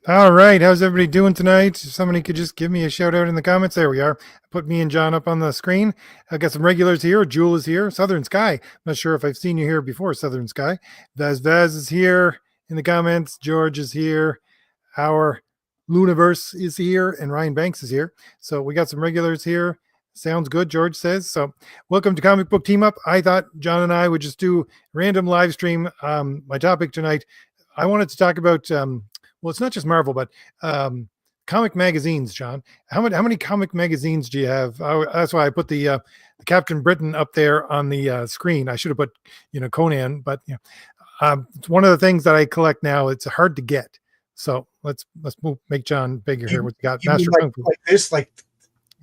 All right, how's everybody doing tonight? If somebody could just give me a shout out in the comments. There we are. Put me and John up on the screen. I've got some regulars here. Jewel is here. Southern Sky. I'm not sure if I've seen you here before, Southern Sky. Vaz is here in the comments. George is here. Our Luniverse is here, and Ryan Banks is here. So we got some regulars here. Sounds good, George says. So welcome to Comic Book Team Up. I thought John and I would just do random live stream. My topic tonight, I wanted to talk about well, it's not just Marvel, but comic magazines, John. How many comic magazines do you have? That's why I put the Captain Britain up there on the screen. I should have put, Conan, but it's one of the things that I collect now. It's hard to get. So let's make John bigger here. What you got? Master Kung Fu. Like this, like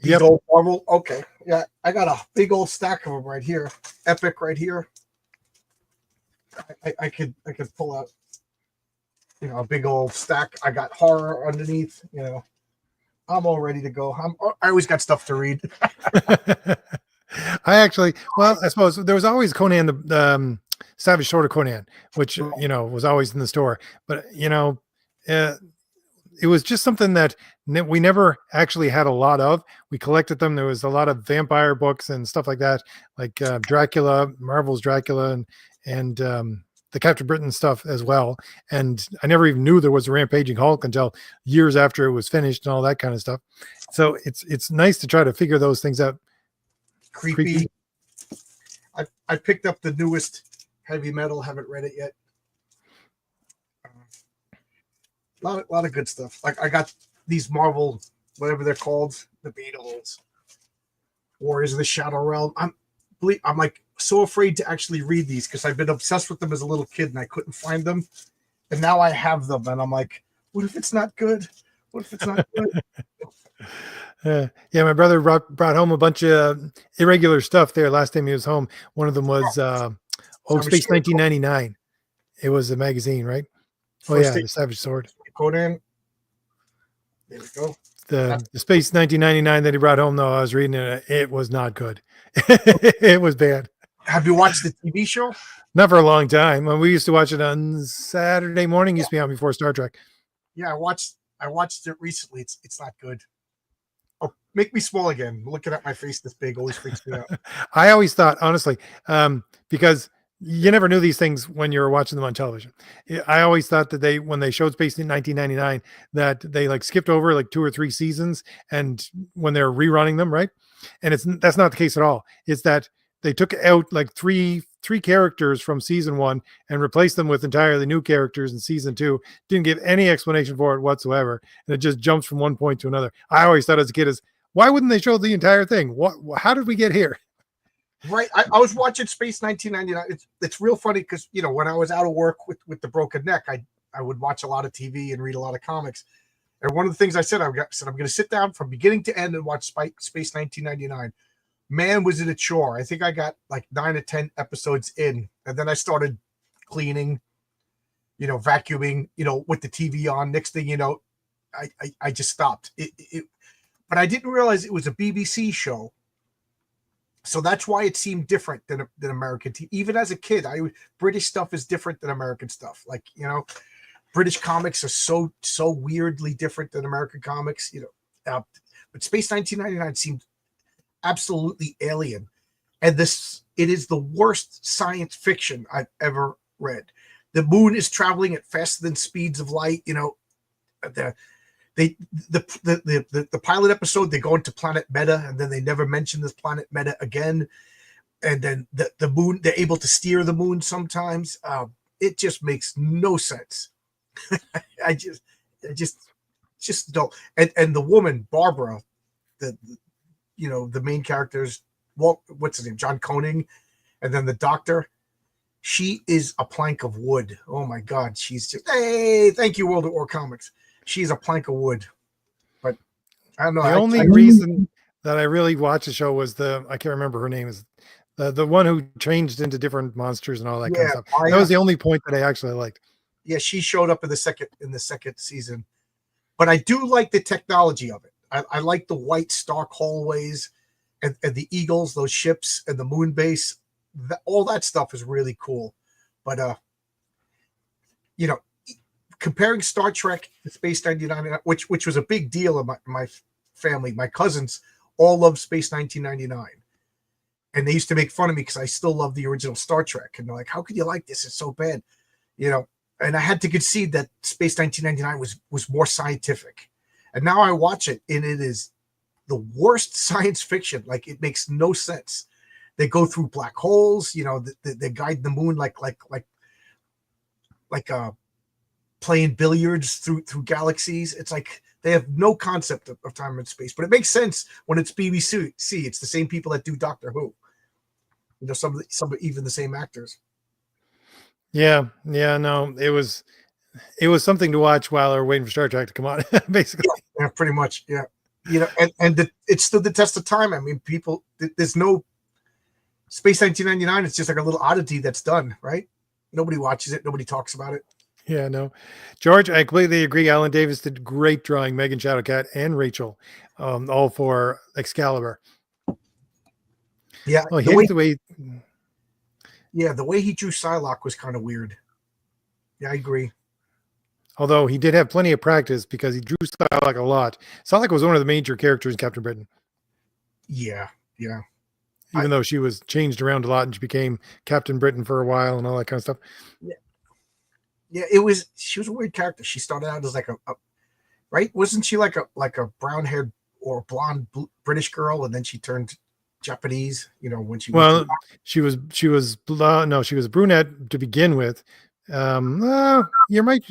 these old Marvel. Okay, yeah, I got a big old stack of them right here. Epic right here. I could pull out. A big old stack. I got horror underneath. I'm all ready to go. I always got stuff to read. I suppose there was always Conan, the Savage Sword of Conan, which was always in the store. But it was just something that we never actually had a lot of. We collected them. There was a lot of vampire books and stuff like that, like Dracula, Marvel's Dracula, and the Captain Britain stuff as well. And I never even knew there was a Rampaging Hulk until years after it was finished and all that kind of stuff. So it's nice to try to figure those things out. Creepy. I picked up the newest Heavy Metal. Haven't read it yet. A lot of good stuff. Like I got these Marvel, whatever they're called, the Beatles, Warriors of the Shadow Realm. I'm like so afraid to actually read these because I've been obsessed with them as a little kid and I couldn't find them, and now I have them and I'm like, what if it's not good? What if it's not good? Yeah, my brother brought home a bunch of irregular stuff there last time he was home. One of them was Space 1999. It was a magazine, right? The Savage Sword. Conan. There we go. The Space 1999 that he brought home, though, I was reading it. It was not good. It was bad. Have you watched the TV show? Not for a long time. We used to watch it on Saturday morning. Used to be on before Star Trek. Yeah, I watched it recently. It's not good. Oh, make me small again. Looking at my face this big always freaks me out. I always thought, honestly, because you never knew these things when you were watching them on television. I always thought that when they showed Space in 1999, that they like skipped over like 2 or 3 seasons, and when they're rerunning them, right? And that's not the case at all. It's that they took out like three characters from season 1 and replaced them with entirely new characters in season 2. Didn't give any explanation for it whatsoever, and it just jumps from one point to another. I always thought as a kid is, why wouldn't they show the entire thing? How did we get here? Right. I was watching Space 1999. It's real funny because, you know, when I was out of work with the broken neck, I would watch a lot of TV and read a lot of comics. And one of the things I said, I'm going to sit down from beginning to end and watch Space 1999. Man, was it a chore. I think I got like 9 or 10 episodes in, and then I started cleaning, you know, vacuuming, you know, with the TV on. Next thing you know, I just stopped. But I didn't realize it was a BBC show. So that's why it seemed different than American TV. Even as a kid, British stuff is different than American stuff. Like, you know, British comics are so weirdly different than American comics, you know. But Space 1999 seemed absolutely alien. And it is the worst science fiction I've ever read. The moon is traveling at faster than speeds of light, you know. The pilot episode, they go into planet Meta, and then they never mention this planet Meta again. And then the moon, they're able to steer the moon sometimes. It just makes no sense. I just don't. And the woman Barbara, you know, the main characters, what's his name, John Conan, and then the doctor. She is a plank of wood. Oh my God, she's just, hey, thank you, World of War Comics. She's a plank of wood. But I don't know. The only reason that I really watched the show was I can't remember her name, is the one who changed into different monsters and all that kind of stuff. That was the only point that I actually liked. Yeah, she showed up in the second season. But I do like the technology of it. I like the white Stark hallways and the Eagles, those ships, and the moon base. All that stuff is really cool. But you know, comparing Star Trek to Space 1999, which was a big deal in my family. My cousins all loved Space 1999. And they used to make fun of me because I still love the original Star Trek. And they're like, how could you like this? It's so bad. You know, and I had to concede that Space 1999 was more scientific. And now I watch it, and it is the worst science fiction. Like, it makes no sense. They go through black holes, you know, they guide the moon like playing billiards through galaxies. It's like they have no concept of time and space. But it makes sense when it's BBC. It's the same people that do Doctor Who. You know, some even the same actors. Yeah, no, it was something to watch while we're waiting for Star Trek to come on, basically. Yeah, pretty much. Yeah, you know, and it stood the test of time. I mean, there's no Space 1999. It's just like a little oddity that's done, right? Nobody watches it. Nobody talks about it. Yeah, no. George, I completely agree. Alan Davis did great drawing Megan Shadowcat and Rachel, all for Excalibur. Yeah, well, the way he drew Psylocke was kind of weird. Yeah, I agree. Although he did have plenty of practice because he drew Psylocke a lot. Psylocke was one of the major characters in Captain Britain. Yeah. Even though she was changed around a lot and she became Captain Britain for a while and all that kind of stuff. Yeah, she was a weird character. She started out as like a right? Wasn't she like a brown-haired or blonde British girl, and then she turned Japanese, you know, when she she was a brunette to begin with. You might,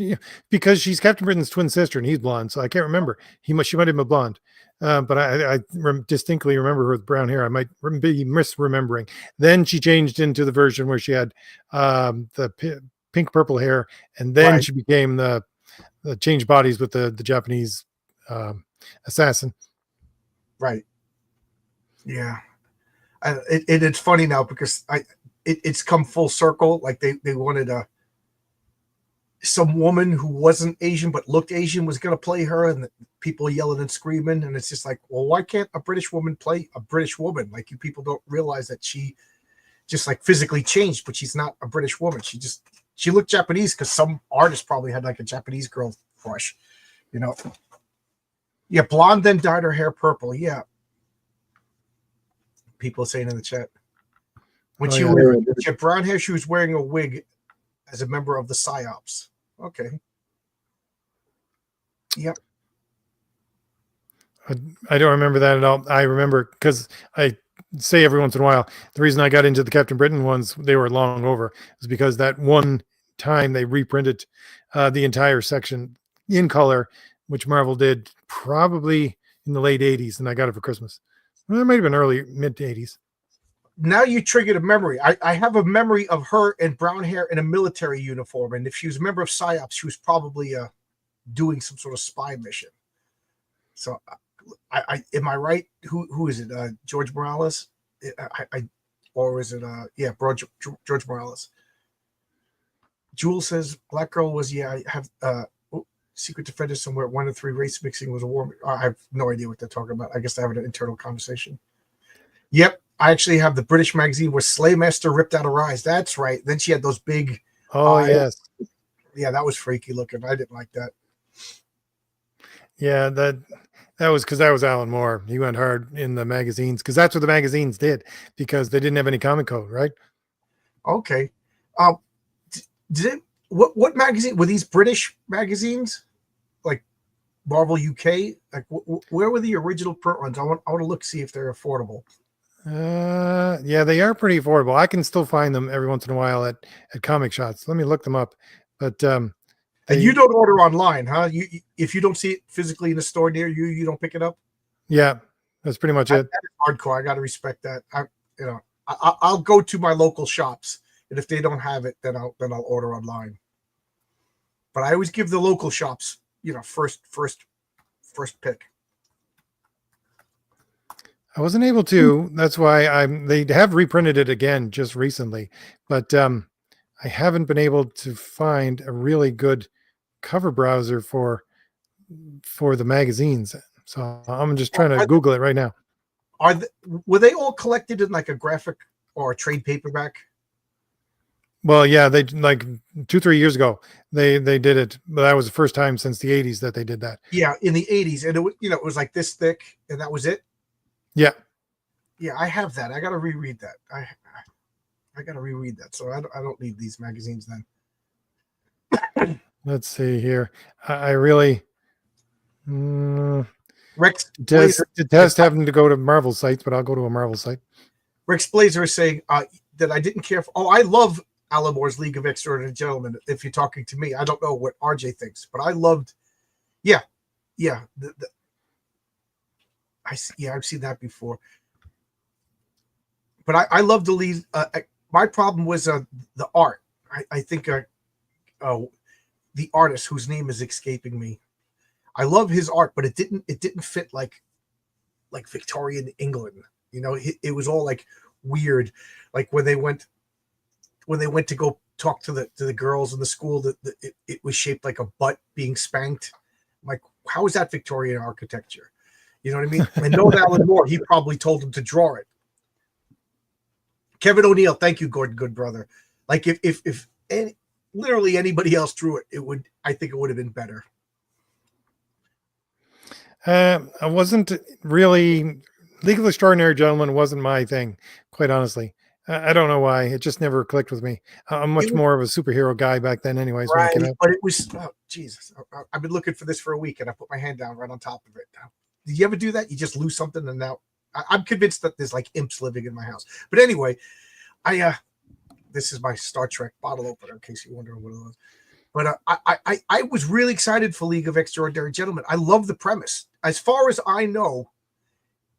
because she's Captain Britain's twin sister and he's blonde, so I can't remember. She might have been blonde, but I distinctly remember her with brown hair. I might be misremembering. Then she changed into the version where she had the pink purple hair, and then she became the changed bodies with the Japanese assassin. Right. Yeah. It's funny now because it's come full circle. Like they wanted some woman who wasn't Asian but looked Asian was going to play her, and people yelling and screaming, and it's just like, well, why can't a British woman play a British woman? Like, you people don't realize that she just like physically changed, but she's not a British woman. She looked Japanese because some artist probably had like a Japanese girl crush, you know. Yeah, blonde, then dyed her hair purple. Yeah. People saying in the chat. When she had brown hair, she was wearing a wig as a member of the PSYOPs. Okay. Yep. I don't remember that at all. I remember because say every once in a while. The reason I got into the Captain Britain ones, they were long over, is because that one time they reprinted the entire section in color, which Marvel did probably in the late 80s, and I got it for Christmas. Well, it might have been early, mid 80s. Now you triggered a memory. I have a memory of her in brown hair in a military uniform, and if she was a member of PSYOPs, she was probably doing some sort of spy mission. So, I am I right? Who is it? George Morales? Or is it? George Morales. Jules says Black Girl was I have Secret Defender somewhere. 1 to 3 race mixing was a war. I have no idea what they're talking about. I guess they have an internal conversation. Yep. I actually have the British magazine where Slaymaster ripped out her eyes. That's right. Then she had those big. Oh, yes. Yeah, that was freaky looking. I didn't like that. Yeah, that was because that was Alan Moore. He went hard in the magazines because that's what the magazines did because they didn't have any comic code, right? Okay. What magazine were these? British magazines, like Marvel UK? Like where were the original print runs? I want to look see if they're affordable. Yeah, they are pretty affordable. I can still find them every once in a while at comic shops. Let me look them up. But and you don't order online, huh? You if you don't see it physically in the store near you, you don't pick it up. Yeah, that's pretty much it. That is hardcore. I got to respect that. I'll go to my local shops, and if they don't have it, then I'll order online. But I always give the local shops, first pick. I wasn't able to. That's why they have reprinted it again just recently, but I haven't been able to find a really good cover browser for the magazines. So I'm just trying to Google it right now. Were they all collected in like a graphic or a trade paperback? Well, yeah, they like 2-3 years ago they did it, but that was the first time since the 80s that they did that. Yeah, in the 80s, and it was like this thick, and that was it. Yeah. Yeah, I have that. I got to reread that. I got to reread that. So I don't need these magazines then. Let's see here. I really Rex detest having to go to Marvel sites, but I'll go to a Marvel site. Rex Blazer is saying that I didn't care for. Oh, I love Alan Moore's League of Extraordinary Gentlemen. If you're talking to me, I don't know what RJ thinks, but I loved. Yeah. I've seen that before. But I love the lead. My problem was the art. I think the artist whose name is escaping me. I love his art, but it didn't fit like Victorian England. It was all like weird. Like when they went to go talk to the girls in the school, that it was shaped like a butt being spanked. I'm like, how is that Victorian architecture? You know what I mean? And knowing Alan Moore, he probably told him to draw it. Kevin O'Neill, thank you, Gordon, good brother. Like if literally anybody else drew it, I think it would have been better. I wasn't really League of Extraordinary Gentlemen wasn't my thing, quite honestly. I don't know why. It just never clicked with me. I'm much more of a superhero guy back then, anyways. Right, but it was Jesus. I've been looking for this for a week, and I put my hand down right on top of it. Did you ever do that? You just lose something, and now I'm convinced that there's like imps living in my house. But anyway, this is my Star Trek bottle opener, in case you're wondering what it was. But I was really excited for League of Extraordinary Gentlemen. I love the premise. As far as I know,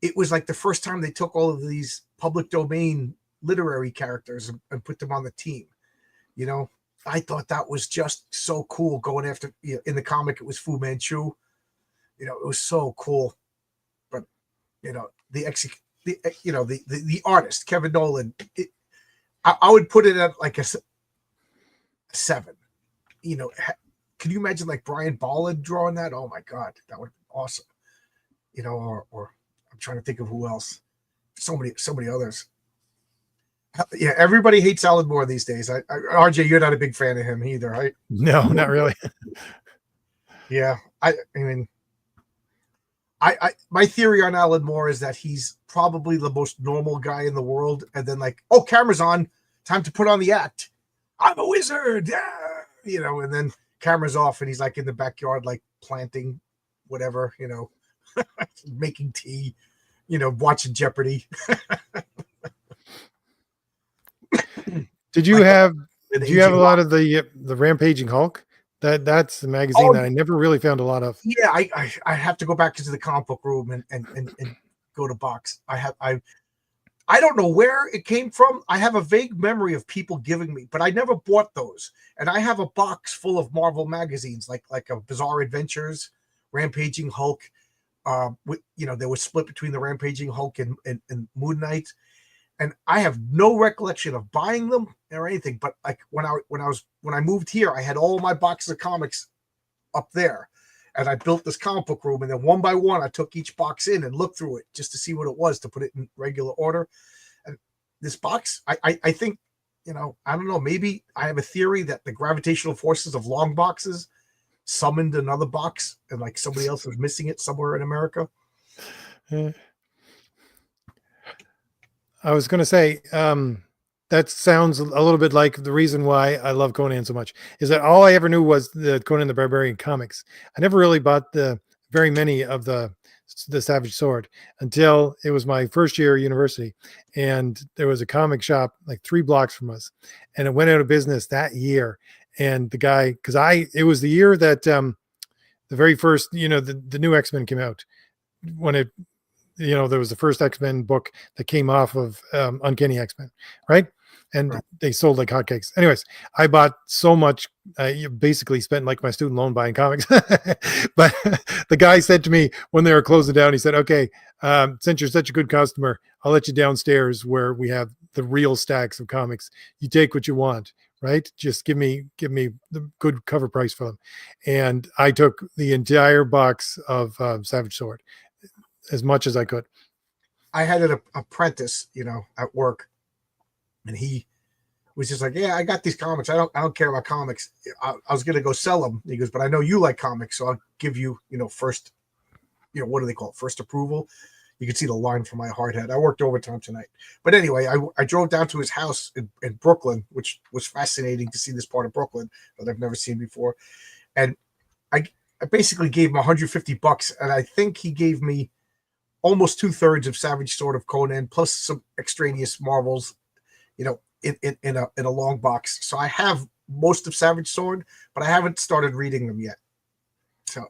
it was like the first time they took all of these public domain literary characters and put them on the team. I thought that was just so cool going after, in the comic, it was Fu Manchu. It was so cool. But, the artist, Kevin Nolan, I would put it at like a 7. Can you imagine like Brian Ballard drawing that? Oh my God, that would be awesome. Or I'm trying to think of who else. So many others. Yeah, everybody hates Alan Moore these days. RJ, you're not a big fan of him either, right? No, not really. Yeah, I mean, my theory on Alan Moore is that he's probably the most normal guy in the world, and then like, oh, camera's on, time to put on the act. I'm a wizard, yeah, and then camera's off, and he's like in the backyard, like planting whatever, making tea, watching Jeopardy. Did you Like, have an do you have a aging lot of the Rampaging Hulk? That's the magazine Oh, that I never really found a lot of. yeah, I have to go back into the comic book room and go to box. I don't know where it came from. I have a vague memory of people giving me, but I never bought those. And I have a box full of Marvel magazines, like a Bizarre Adventures, Rampaging Hulk. They were split between the Rampaging Hulk and Moon Knight. And I have no recollection of buying them or anything. But like when I moved here, I had all my boxes of comics up there, and I built this comic book room. And then one by one, I took each box in and looked through it just to see what it was, to put it in regular order. And this box, I think, I don't know. Maybe I have a theory that the gravitational forces of long boxes summoned another box, and like somebody else was missing it somewhere in America. I was going to say, that sounds a little bit like the reason why I love Conan so much is that all I ever knew was the Conan the Barbarian comics. I never really bought very many of the Savage Sword until it was my first year at university, and there was a comic shop like 3 blocks from us, and it went out of business that year. And the guy, because it was the year that the very first, the new X-Men came out, when it there was the first X-Men book that came off of Uncanny X-Men, right? And they sold like hotcakes. Anyways, I bought so much. You basically spent like my student loan buying comics. But the guy said to me when they were closing down, he said, "Okay, since you're such a good customer, I'll let you downstairs where we have the real stacks of comics. You take what you want, right? Just give me the good cover price for them." And I took the entire box of Savage Sword, as much as I could. I had an apprentice, at work, and he was just like, "Yeah, I got these comics. I don't care about comics. I was gonna go sell them." He goes, "But I know you like comics, so I'll give you, first, what do they call it? First approval." You can see the line from my hard hat. I worked overtime tonight, but anyway, I drove down to his house in Brooklyn, which was fascinating to see this part of Brooklyn that I've never seen before, and I basically gave him $150, and I think he gave me almost 2/3 of Savage Sword of Conan, plus some extraneous Marvels, in a long box. So I have most of Savage Sword, but I haven't started reading them yet. So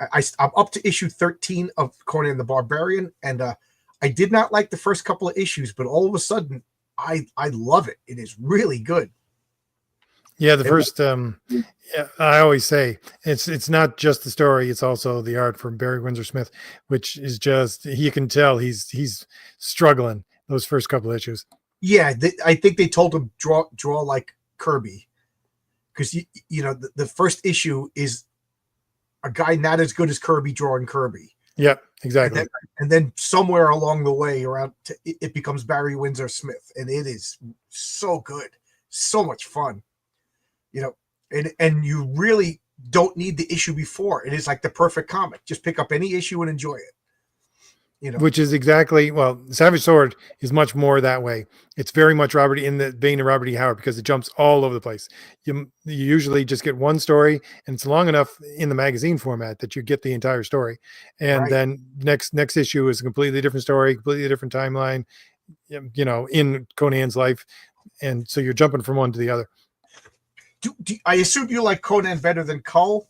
I'm up to issue 13 of Conan the Barbarian, and I did not like the first couple of issues, but all of a sudden I love it. It is really good. Yeah, the first I always say it's not just the story, it's also the art from Barry Windsor Smith, which is just, you can tell he's struggling those first couple of issues. Yeah, I think they told him draw like Kirby, because the first issue is a guy not as good as Kirby drawing Kirby. Yeah, exactly. And then somewhere along the way it becomes Barry Windsor Smith, and it is so good, so much fun. And you really don't need the issue before. It is like the perfect comic. Just pick up any issue and enjoy it. Which is exactly, well, Savage Sword is much more that way. It's very much Robert, in the vein of Robert E. Howard, because it jumps all over the place. You usually just get one story, and it's long enough in the magazine format that you get the entire story. And then next issue is a completely different story, completely different timeline, in Conan's life. And so you're jumping from one to the other. I assume you like Conan better than Kull?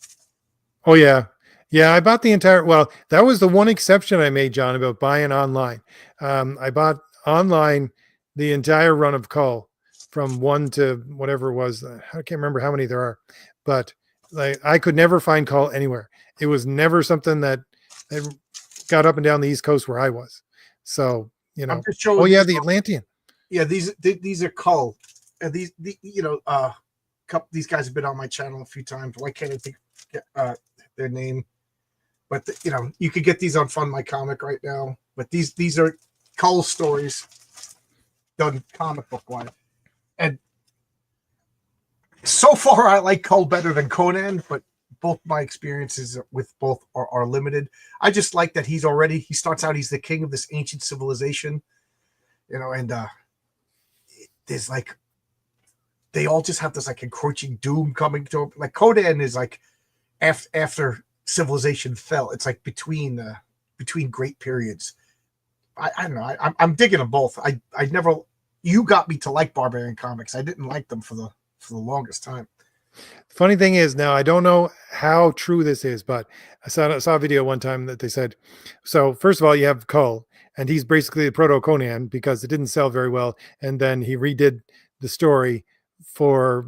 Oh, yeah. Yeah, I bought the entire, well, that was the one exception I made, John, about buying online. I bought online the entire run of Kull from 1 to whatever it was. I can't remember how many there are, but I could never find Kull anywhere. It was never something that got up and down the East Coast where I was. So, I'm just showing the Atlantean. Yeah, these are Kull. And these these guys have been on my channel a few times. Why can't I think their name? But you could get these on Fund My Comic right now. But these are Kull stories done comic book wise. And so far, I like Kull better than Conan, but both my experiences with both are limited. I just like that he starts out, he's the king of this ancient civilization, and there's like, they all just have this like encroaching doom coming to them. Like Conan is like after civilization fell. It's like between great periods. I don't know. I'm digging them both. I never. You got me to like Barbarian comics. I didn't like them for the longest time. Funny thing is, now I don't know how true this is, but I saw a video one time that they said, so first of all, you have Kull, and he's basically the proto Conan because it didn't sell very well, and then he redid the story for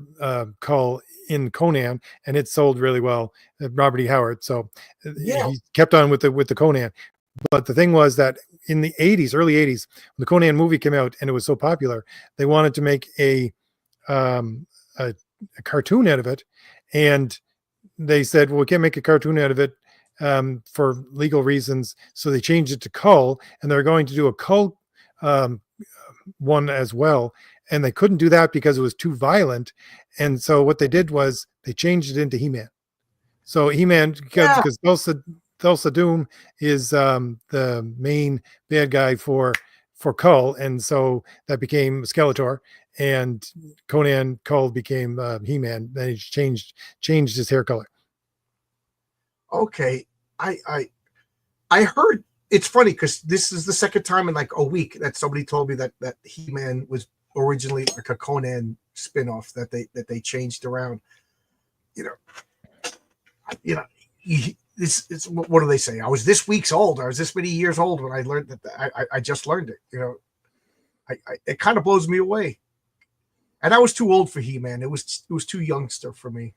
Kull in Conan, and it sold really well. Robert E. Howard, so Yeah. he kept on with the Conan. But the thing was that in the '80s, early '80s, when the Conan movie came out and it was so popular, they wanted to make um, a cartoon out of it, and they said, "Well, we can't make a cartoon out of it for legal reasons." So they changed it to Kull, and they're going to do a Kull um, one as well, and they couldn't do that because it was too violent. And so what they did was they changed it into He-Man. So He-Man, because Thulsa Doom is the main bad guy for Kull, and so that became Skeletor, and Conan Kull became He-Man. Then he changed his hair color. Okay. I heard, it's funny because this is the second time in like a week that somebody told me that He-Man was originally like a Conan spinoff that they changed around. You know, this is, what do they say? I was this week's old. I was this many years old when I learned that. I just learned it. It kind of blows me away. And I was too old for He-Man. It was too youngster for me.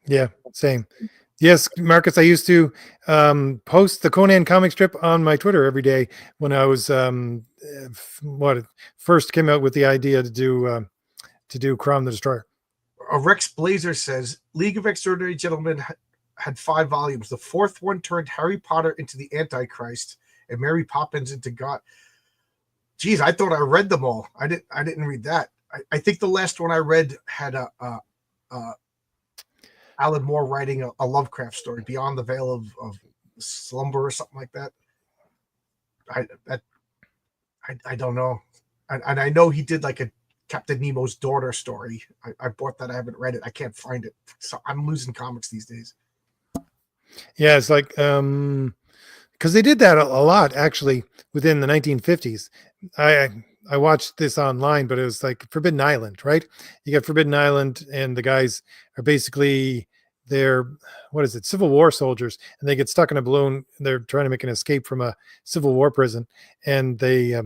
Yeah, same. Yes, Marcus, I used to post the Conan comic strip on my Twitter every day when I was first came out with the idea to do Crom the Destroyer. Rex Blazer says League of Extraordinary Gentlemen had 5 volumes. The 4th one turned Harry Potter into the Antichrist and Mary Poppins into God. Geez, I thought I read them all. I didn't read that. I think the last one I read had Alan Moore writing a Lovecraft story, Beyond the Veil of Slumber or something like that. I don't know. And I know he did like a Captain Nemo's daughter story. I bought that. I haven't read it. I can't find it. So I'm losing comics these days. Yeah, it's like because they did that a lot actually within the 1950s. I watched this online, but it was like Forbidden Island, right? You got Forbidden Island, and the guys are basically they're Civil War soldiers, and they get stuck in a balloon. They're trying to make an escape from a Civil War prison, and they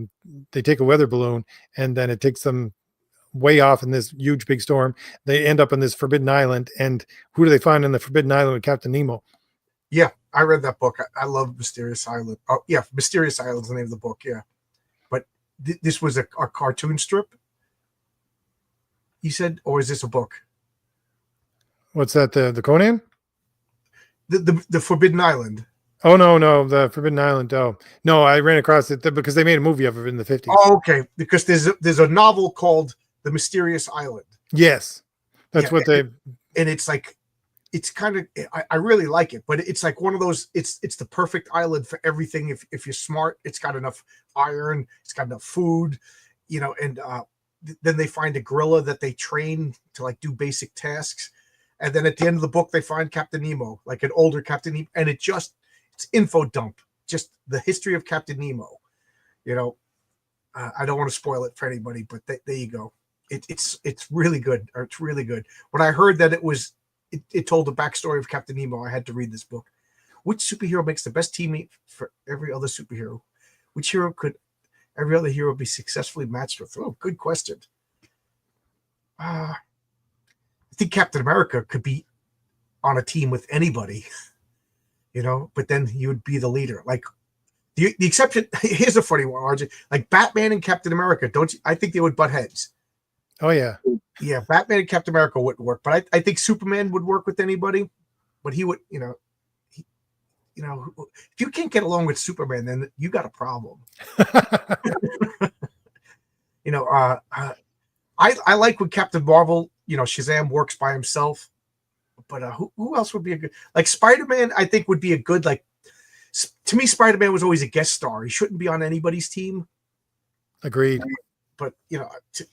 take a weather balloon, and then it takes them way off in this huge big storm. They end up on this Forbidden Island, and who do they find on the Forbidden Island with Captain Nemo? Yeah, I read that book. I love Mysterious Island. Oh, yeah, Mysterious Island's the name of the book. Yeah, but this was a cartoon strip. You said, or is this a book? What's that? The Conan? The Forbidden Island. Oh no, the Forbidden Island. Oh no, I ran across it because they made a movie of it in the 50s. Oh, okay. Because there's a novel called The Mysterious Island. Yes, that's what they. And it's like, it's kind of, I really like it, but it's like one of those. It's the perfect island for everything. If you're smart, it's got enough iron, it's got enough food, and then they find a gorilla that they train to like do basic tasks, and then at the end of the book they find Captain Nemo, like an older Captain Nemo, and it's info dump, just the history of Captain Nemo. I don't want to spoil it for anybody, but there you go. It's really good. Or it's really good. When I heard that it told the backstory of Captain Nemo, I had to read this book. Which superhero makes the best teammate for every other superhero? Which hero could every other hero be successfully matched with? Oh, good question. I think Captain America could be on a team with anybody, but then he would be the leader. Like the exception, here's a funny one, RJ. Like Batman and Captain America, don't you? I think they would butt heads. Oh yeah. Yeah, Batman and Captain America wouldn't work, but I think Superman would work with anybody. But he would, if you can't get along with Superman, then you got a problem. I like when Captain Marvel, Shazam works by himself. But who else would be a good, like Spider-Man? I think would be a good, like, to me, Spider-Man was always a guest star. He shouldn't be on anybody's team. Agreed. But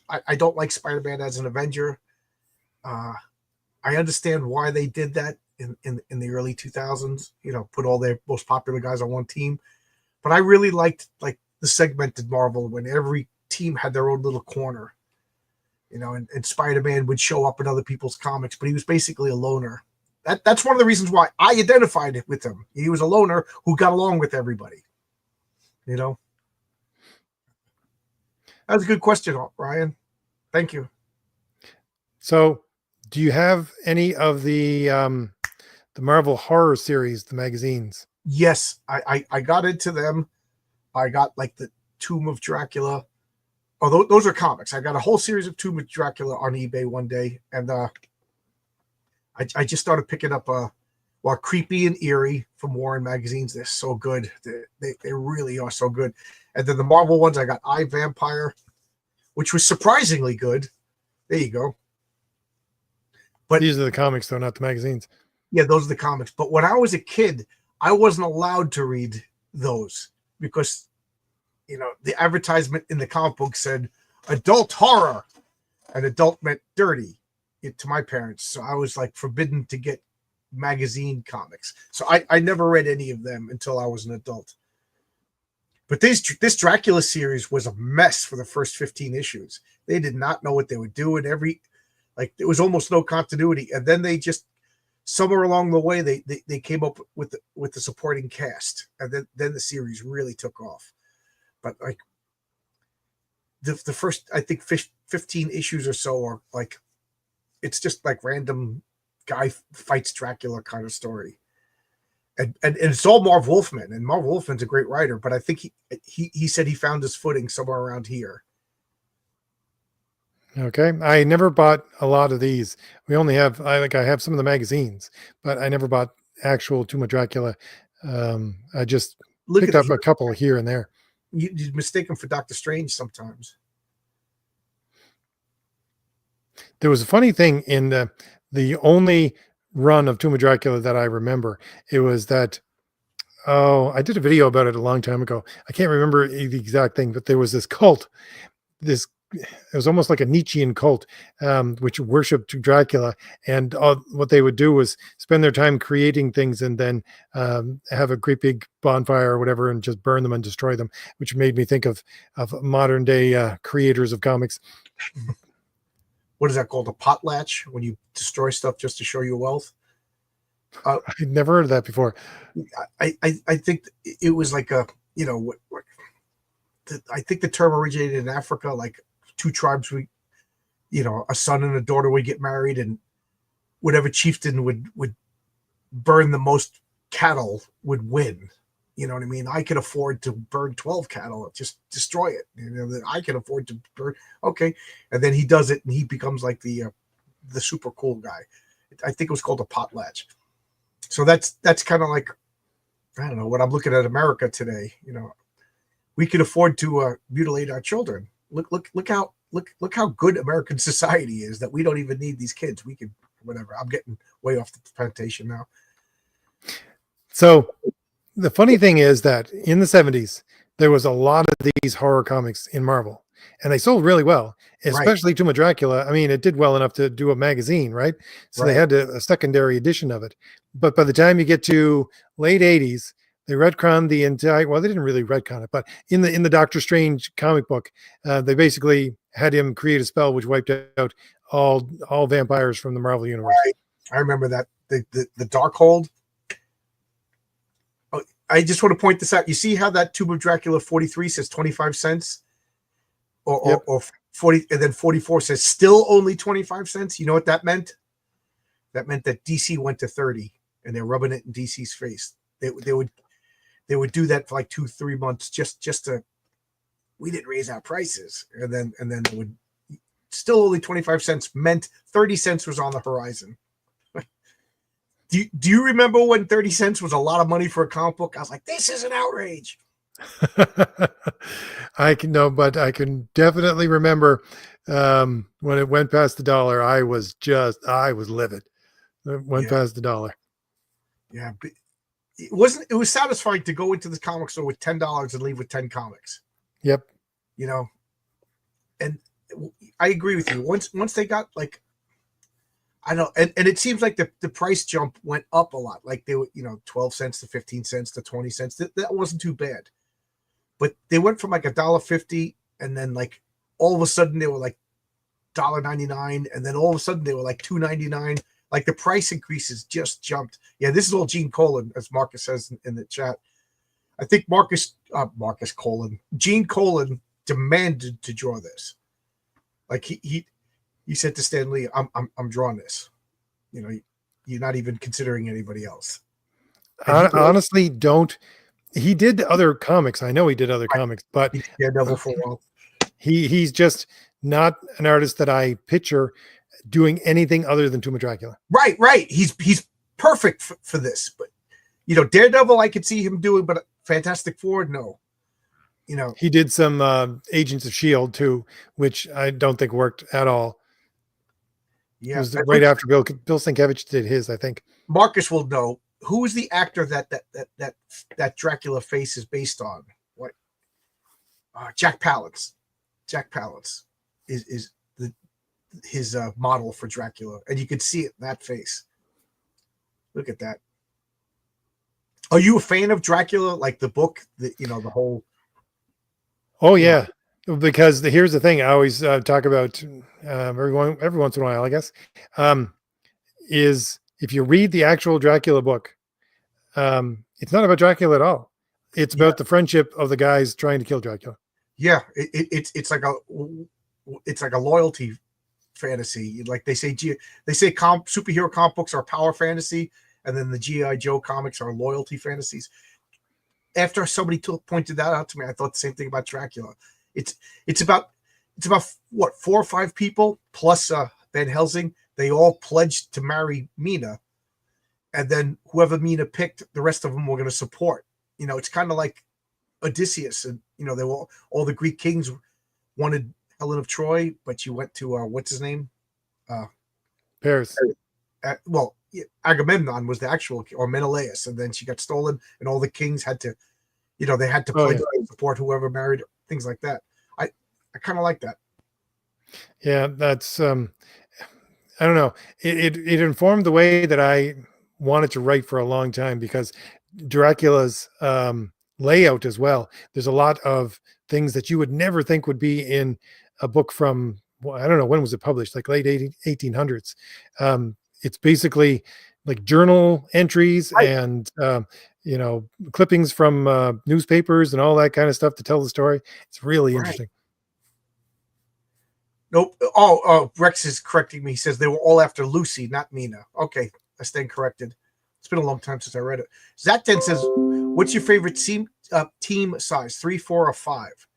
I don't like Spider-Man as an Avenger. I understand why they did that in the early 2000s. Put all their most popular guys on one team. But I really liked like the segmented Marvel when every team had their own little corner, and Spider-Man would show up in other people's comics, but he was basically a loner. That's one of the reasons why I identified with him. He was a loner who got along with everybody. That was a good question, Ryan. Thank you. So, do you have any of the Marvel horror series, the magazines? Yes, I got into them. I got like the Tomb of Dracula. Oh, those are comics. I got a whole series of Tomb of Dracula on eBay one day, and I just started picking up Creepy and Eerie from Warren magazines. They're so good. They really are so good. And then the Marvel ones, I got I, Vampire, which was surprisingly good. There you go. But these are the comics, though, not the magazines. Yeah, those are the comics. But when I was a kid, I wasn't allowed to read those because, the advertisement in the comic book said adult horror, and adult meant dirty to my parents. So I was like forbidden to get magazine comics. So I never read any of them until I was an adult. But this Dracula series was a mess for the first 15 issues. They did not know what they were doing. There was almost no continuity. And then they just, somewhere along the way, they came up with the supporting cast. And then the series really took off. But like the first, I think 15 issues or so are like, it's just like random guy fights Dracula kind of story. And it's all Marv Wolfman, and Marv Wolfman's a great writer, but I think he said he found his footing somewhere around here. Okay. I never bought a lot of these. We only have, I have some of the magazines, but I never bought actual Tomb of Dracula. I just picked up a couple here and there. You mistake them for Doctor Strange sometimes. There was a funny thing in the only run of Tomb of Dracula that I remember. It was that, I did a video about it a long time ago. I can't remember the exact thing, but there was this cult, it was almost like a Nietzschean cult, which worshipped Dracula. And what they would do was spend their time creating things and then have a great big bonfire or whatever and just burn them and destroy them, which made me think of modern day creators of comics. What is that called? A potlatch, when you destroy stuff just to show your wealth? I'd never heard of that before. I think it was like I think the term originated in Africa, like two tribes, a son and a daughter would get married, and whatever chieftain would burn the most cattle would win. You know what I mean? I can afford to burn 12 cattle, just destroy it. That I can afford to burn. Okay. And then he does it and he becomes like the super cool guy. I think it was called a potlatch. So that's kind of like, I don't know, what I'm looking at America today. We can afford to mutilate our children. Look how good American society is, that we don't even need these kids. We can, whatever. I'm getting way off the plantation now. So the funny thing is that in the 70s, there was a lot of these horror comics in Marvel, and they sold really well, especially Tomb of Dracula. I mean, it did well enough to do a magazine, right? So they had a secondary edition of it. But by the time you get to late 80s, they retconned the entire, well, they didn't really retcon it, but in the Doctor Strange comic book, they basically had him create a spell which wiped out all vampires from the Marvel universe. Right. I remember that. The Darkhold. I just want to point this out. You see how that Tomb of Dracula 43 says 25 cents? Or 40, and then 44 says still only 25 cents? You know what that meant? That meant that DC went to 30, and they're rubbing it in DC's face. They would do that for like 2-3 months just to, we didn't raise our prices. And then it would still only 25 cents meant 30 cents was on the horizon. Do you remember when 30 cents was a lot of money for a comic book? I was like, this is an outrage. I can definitely remember when it went past the dollar. I was livid. It went past the dollar. Yeah, but it was satisfying to go into the comic store with $10 and leave with 10 comics. Yep. And I agree with you. Once they got like, I know, and it seems like the price jump went up a lot. Like they were, 12 cents to 15 cents to 20 cents. That wasn't too bad. but they went from like $1.50, and then like all of a sudden they were like $1.99, and then all of a sudden they were like $2.99. Like the price increases just jumped. Yeah, this is all Gene Colan, as Marcus says in the chat. I think Gene Colan demanded to draw this. Like he said to Stan Lee, I'm drawing this. You know, you're not even considering anybody else. Honestly, don't. He did other comics. I know he did other comics, but Daredevil for a while. He's just not an artist that I picture doing anything other than Tomb of Dracula. Right. He's perfect for this. But you know, Daredevil, I could see him doing, but Fantastic Four, no. You know, he did some Agents of S.H.I.E.L.D. too, which I don't think worked at all. Yeah, it was right after Bill Sienkiewicz did his, I think. Marcus will know. Who is the actor that Dracula face is based on? What? Jack Palance. Jack Palance is his model for Dracula, and you could see it in that face. Look at that. Are you a fan of Dracula, like the book? The whole. Oh yeah, because here's the thing. I always talk about every once in a while, I guess, is if you read the actual Dracula book, it's not about Dracula at all. It's about the friendship of the guys trying to kill Dracula. Yeah, it's like a loyalty fantasy. Like they say superhero comic books are power fantasy, and then the G.I. Joe comics are loyalty fantasies. After somebody pointed that out to me, I thought the same thing about Dracula. It's about what, 4 or 5 people plus Van Helsing. They all pledged to marry Mina, and then whoever Mina picked, the rest of them were going to support. You know, it's kind of like Odysseus, and they were all the Greek kings wanted Helen of Troy, but she went to what's his name, Paris. Agamemnon was the actual, or Menelaus, and then she got stolen, and all the kings had to, they had to pledge to support whoever married her, things like that. I kind of like that. Yeah, that's I don't know. It informed the way that I wanted to write for a long time, because Dracula's layout as well. There's a lot of things that you would never think would be in a book from, I don't know, when was it published? Like late 1800s. It's basically like journal entries and clippings from newspapers and all that kind of stuff to tell the story. It's really interesting. Nope. Oh, Rex is correcting me. He says they were all after Lucy, not Mina. Okay, I stand corrected. It's been a long time since I read it. Zach then says, "What's your favorite team size? 3, 4, or 5?"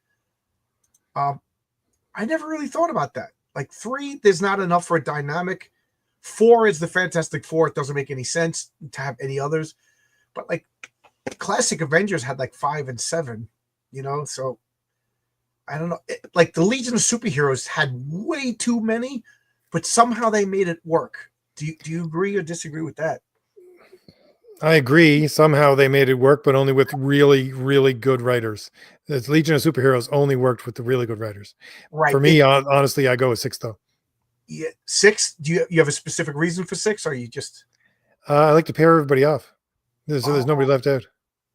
I never really thought about that. Like 3, there's not enough for a dynamic. 4 is the Fantastic Four. It doesn't make any sense to have any others. But like classic Avengers had like 5 and 7, so I don't know. Like the Legion of Superheroes had way too many, but somehow they made it work. Do you agree or disagree with that? I agree. Somehow they made it work, but only with really, really good writers. The Legion of Superheroes only worked with the really good writers. Right. For me, honestly, I go with 6 though. Yeah, 6. Do you have a specific reason for 6? Or are you just? I like to pair everybody off, so there's nobody left out.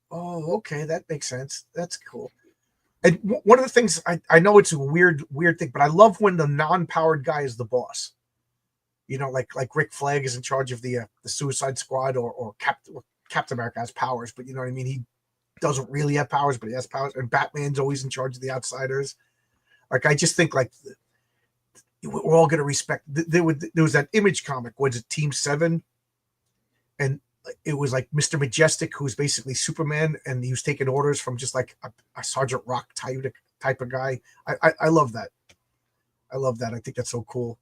Oh, okay, that makes sense. That's cool. And one of the things I know it's a weird thing, but I love when the non-powered guy is the boss. Like Rick Flag is in charge of the Suicide Squad, or Captain America has powers, but you know what I mean. He doesn't really have powers, but he has powers. And Batman's always in charge of the outsiders. Like I just think like we're all going to respect. There was that Image comic. Was it Team 7? And it was like Mr. Majestic, who's basically Superman, and he was taking orders from just like a Sergeant Rock type of guy. I love that. I love that. I think that's so cool.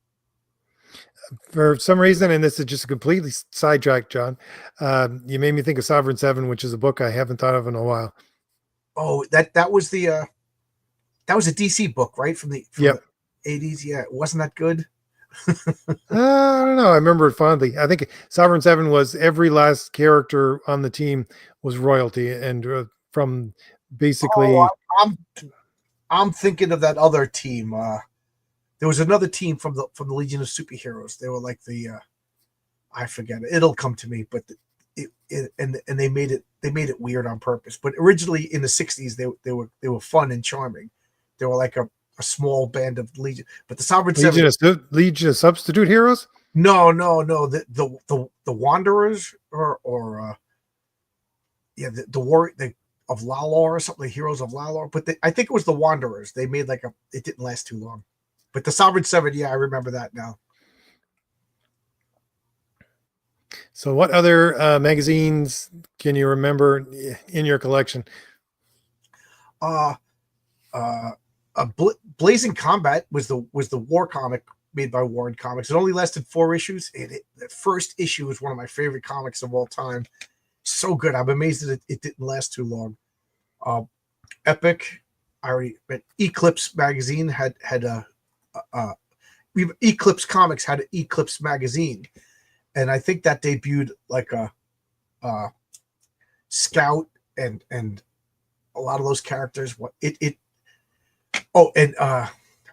For some reason, and this is just a completely sidetrack, John, you made me think of Sovereign 7, which is a book I haven't thought of in a while. Oh, that was a DC book, right? From the 80s. Yeah, wasn't that good? I don't know. I remember it fondly. I think Sovereign 7 was every last character on the team was royalty, and from basically. Oh, I'm thinking of that other team. There was another team from the Legion of Superheroes. They were like I forget it. It'll come to me, but and they made it weird on purpose. But originally in the '60s, they were fun and charming. They were like a small band of Legion. But the Sovereign Seven, Legion of Substitute Heroes. no, the Wanderers or the war of Lalor or something, the Heroes of Lalor. But I think it was the Wanderers. They made it didn't last too long. But the Sovereign Seven, yeah, I remember that now. So what other magazines can you remember in your collection? Blazing Combat was the war comic made by Warren Comics. It only lasted 4 issues, and the first issue was one of my favorite comics of all time. So good. I'm amazed that it didn't last too long. Epic, Eclipse magazine had Eclipse Comics had an Eclipse magazine, and I think that debuted like a Scout and a lot of those characters.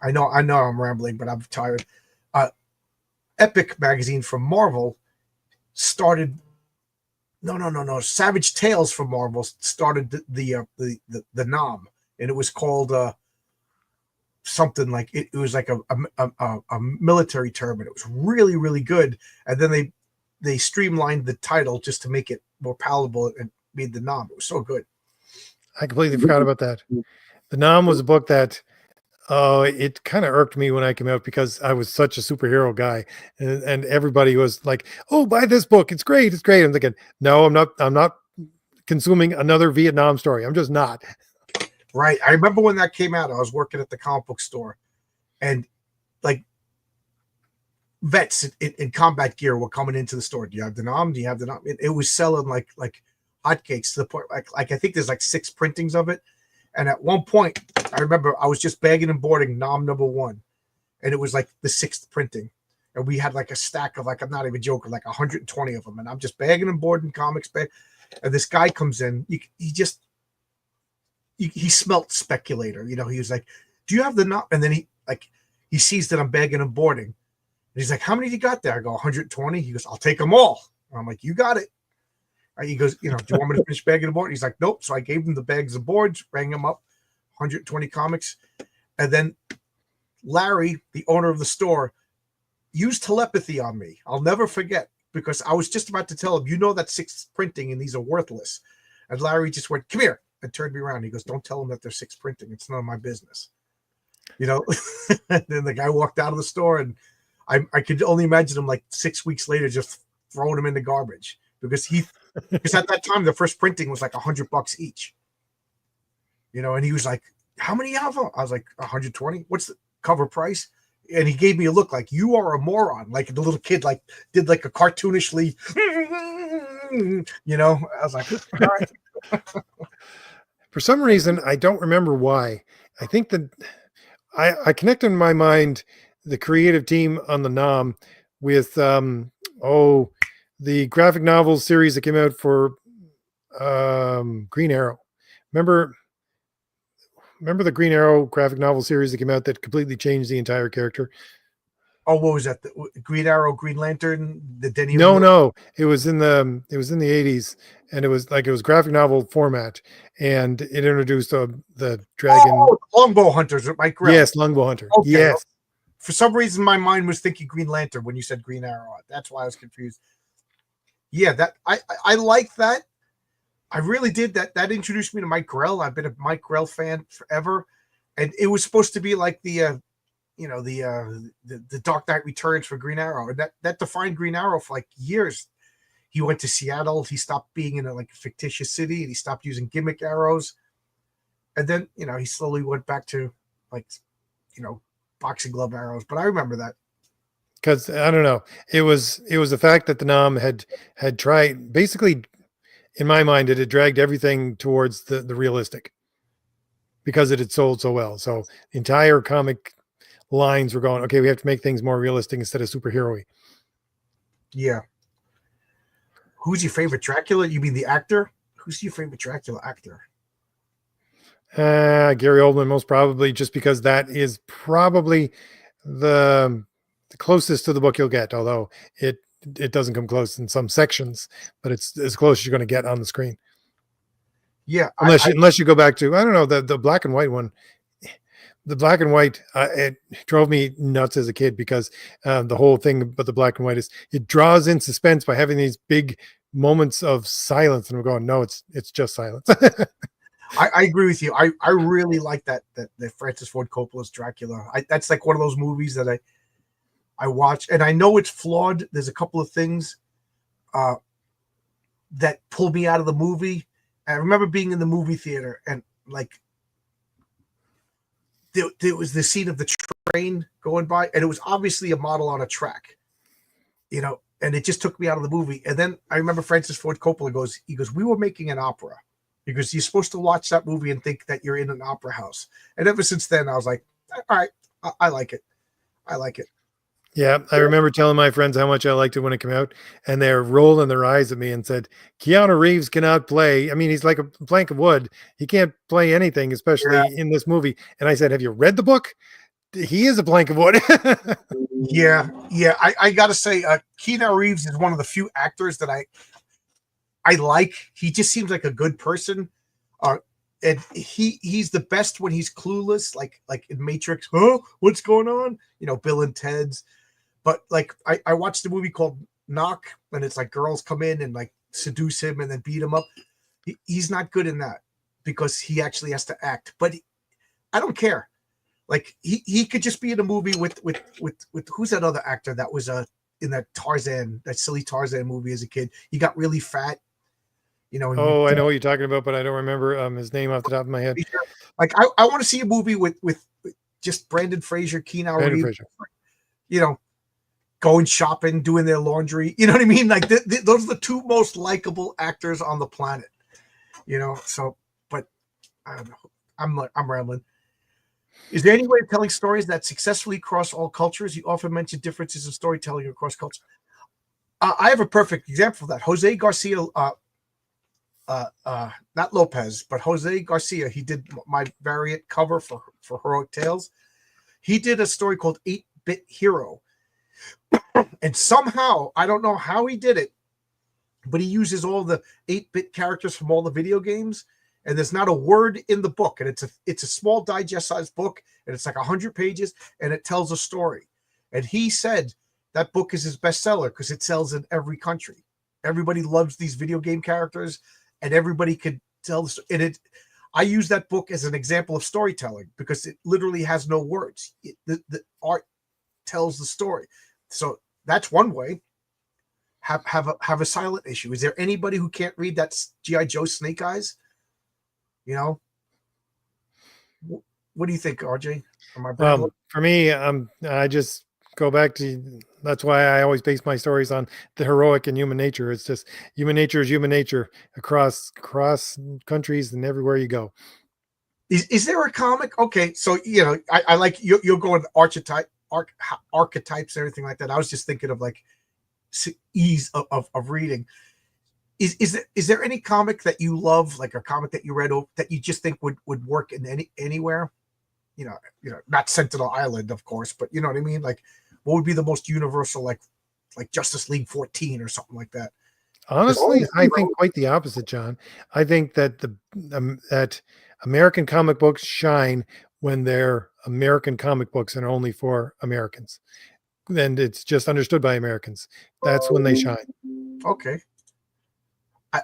I know I'm rambling, but I'm tired. Epic magazine from Marvel started. No. Savage Tales from Marvel started the NOM, and it was called something like it was like a military term, and it was really, really good. And then they streamlined the title just to make it more palatable and made the NOM. It was so good. I completely forgot about that. The NOM was a book that it kind of irked me when I came out because I was such a superhero guy, and everybody was like, "Oh, buy this book! It's great! It's great!" I'm thinking, no, I'm not consuming another Vietnam story. I'm just not. Right. I remember when that came out. I was working at the comic book store, and like vets in combat gear were coming into the store. Do you have the NOM? Do you have the NOM? It was selling like hotcakes to the point like I think there's like 6 printings of it. And at one point, I remember I was just bagging and boarding NOM #1, and it was like the 6th printing, and we had like a stack of I'm not even joking, like 120 of them, and I'm just bagging and boarding comics, and this guy comes in, he smelt speculator, he was like, "Do you have the NOM?" And then he sees that I'm bagging and boarding, and he's like, "How many do you got there?" I go, 120. He goes, "I'll take them all." And I'm like, "You got it." He goes, "Do you want me to finish bagging the board?" He's like, "Nope." So I gave him the bags of boards, rang him up, 120 comics. And then Larry, the owner of the store, used telepathy on me. I'll never forget, because I was just about to tell him, that 6th printing and these are worthless. And Larry just went, "Come here," and turned me around. He goes, "Don't tell him that they're 6th printing. It's none of my business." And then the guy walked out of the store, and I could only imagine him like 6 weeks later just throwing them in the garbage. Because at that time the first printing was like $100 each, and he was like, "How many of them?" I was like, 120. What's the cover price? And he gave me a look like, "You are a moron." Like the little kid did like a cartoonishly, I was like, all right. For some reason, I don't remember why. I think that I connect in my mind the creative team on the NOM with the graphic novel series that came out for Green Arrow. Remember the Green Arrow graphic novel series that came out that completely changed the entire character? Oh, what was that? The Green Arrow, Green Lantern, the Denny? No. It was in the 80s, and it was graphic novel format, and it introduced the dragon. Oh, Longbow Hunters with Mike Grell. Yes, Longbow Hunter. Okay. Yes. For some reason, my mind was thinking Green Lantern when you said Green Arrow. That's why I was confused. Yeah, that I like that. I really did. That introduced me to Mike Grell. I've been a Mike Grell fan forever, and it was supposed to be like the Dark Knight Returns for Green Arrow, and that defined Green Arrow for like years. He went to Seattle. He stopped being in a fictitious city, and he stopped using gimmick arrows. And then he slowly went back to boxing glove arrows. But I remember that. Because I don't know, it was the fact that the NOM had tried, basically, in my mind, it had dragged everything towards the realistic, because it had sold so well. So the entire comic lines were going, okay, we have to make things more realistic instead of superhero-y. Yeah. Who's your favorite Dracula? You mean the actor? Who's your favorite Dracula actor? Gary Oldman, most probably, just because that is probably the closest to the book you'll get, although it it doesn't come close in some sections, but it's as close as you're going to get on the screen. Yeah, Unless you go back to, I don't know, the black and white one. The black and white, it drove me nuts as a kid because the whole thing about the black and white is it draws in suspense by having these big moments of silence, and we're going, no, it's just silence. I agree with you. I really like that Francis Ford Coppola's Dracula. That's like one of those movies that I watch, and I know it's flawed. There's a couple of things that pulled me out of the movie. I remember being in the movie theater and like there was the scene of the train going by, and it was obviously a model on a track, and it just took me out of the movie. And then I remember Francis Ford Coppola goes, we were making an opera, because you're supposed to watch that movie and think that you're in an opera house. And ever since then, I was like, all right, I like it. I like it. Yeah, I remember telling my friends how much I liked it when it came out, and they're rolling their eyes at me and said, Keanu Reeves cannot play. I mean, he's like a plank of wood. He can't play anything, especially in this movie. And I said, have you read the book? He is a plank of wood. Yeah. I got to say, Keanu Reeves is one of the few actors that I like. He just seems like a good person. And he's the best when he's clueless, like in Matrix. Oh, what's going on? Bill and Ted's. But like I watched a movie called Knock, and it's like girls come in and like seduce him and then beat him up. He's not good in that because he actually has to act. But I don't care. Like he could just be in a movie with who's that other actor that was in that Tarzan, that silly Tarzan movie as a kid. He got really fat. Oh, I know what you're talking about, but I don't remember his name off the top of my head. Like I want to see a movie with just Brendan Fraser, Keanu Reeves, going shopping, doing their laundry. You know what I mean? Like those are the two most likable actors on the planet. So, but I don't know. I'm rambling. Is there any way of telling stories that successfully cross all cultures? You often mention differences in storytelling across cultures. I have a perfect example of that. Jose Garcia. Not Lopez, but Jose Garcia. He did my variant cover for Heroic Tales. He did a story called 8-Bit Hero. And somehow, I don't know how he did it, but he uses all the 8-bit characters from all the video games, and there's not a word in the book. And it's a small digest-sized book, and it's like 100 pages, and it tells a story. And he said that book is his bestseller because it sells in every country. Everybody loves these video game characters, and everybody could tell the story. And I use that book as an example of storytelling because it literally has no words. The art tells the story. So that's one way. Have a silent issue. Is there anybody who can't read that G.I. Joe Snake Eyes? What do you think, RJ? For me, I just go back to, that's why I always base my stories on the heroic and human nature. It's just human nature is human nature across countries and everywhere you go. Is there a comic? Okay, so I like you're going archetypes and everything like that. I was just thinking of like ease of reading. Is there any comic that you love, like a comic that you read that you just think would work in anywhere? Not Sentinel Island, of course, but you know what I mean? Like, what would be the most universal, like Justice League 14 or something like that? Honestly, I think quite the opposite, John. I think that that American comic books shine when they're American comic books and are only for Americans. And it's just understood by Americans. That's when they shine. Okay.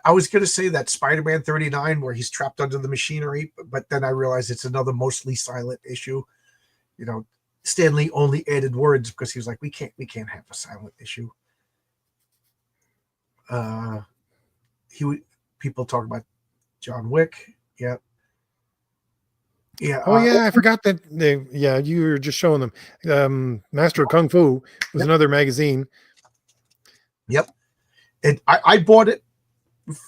I was going to say that Spider-Man 39 where he's trapped under the machinery, but then I realized it's another mostly silent issue. Stan Lee only added words because he was like, we can't have a silent issue. People talk about John Wick. Yeah. Yeah. Oh yeah, I forgot that. You were just showing them. Master of Kung Fu was another magazine. Yep. And I bought it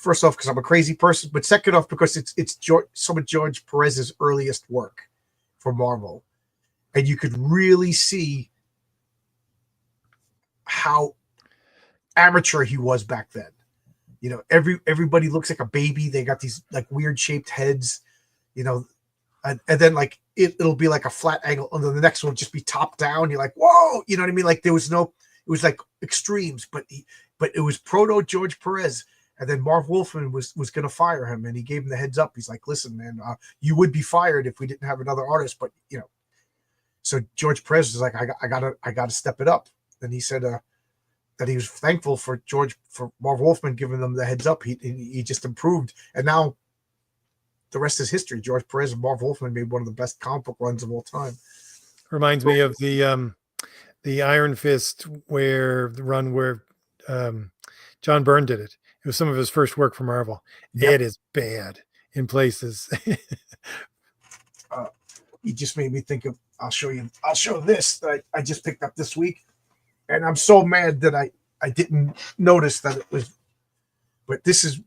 first off because I'm a crazy person, but second off because it's some of George Perez's earliest work for Marvel, and you could really see how amateur he was back then. Everybody looks like a baby. They got these like weird shaped heads, and then like it'll be like a flat angle, and then the next one will just be top down. You're like, whoa, you know what I mean? Like it was like extremes, but it was proto George Perez. And then Marv Wolfman was going to fire him, and he gave him the heads up. He's like, "Listen, man, you would be fired if we didn't have another artist." But so George Perez was like, "I gotta step it up." And he said that he was thankful for Marv Wolfman giving them the heads up. He just improved, and now the rest is history. George Perez and Marv Wolfman made one of the best comic book runs of all time. Reminds me of the Iron Fist where John Byrne did it. It was some of his first work for Marvel. Yep. It is bad in places. He just made me think of. I'll show this that I just picked up this week, and I'm so mad that I didn't notice that it was. But this is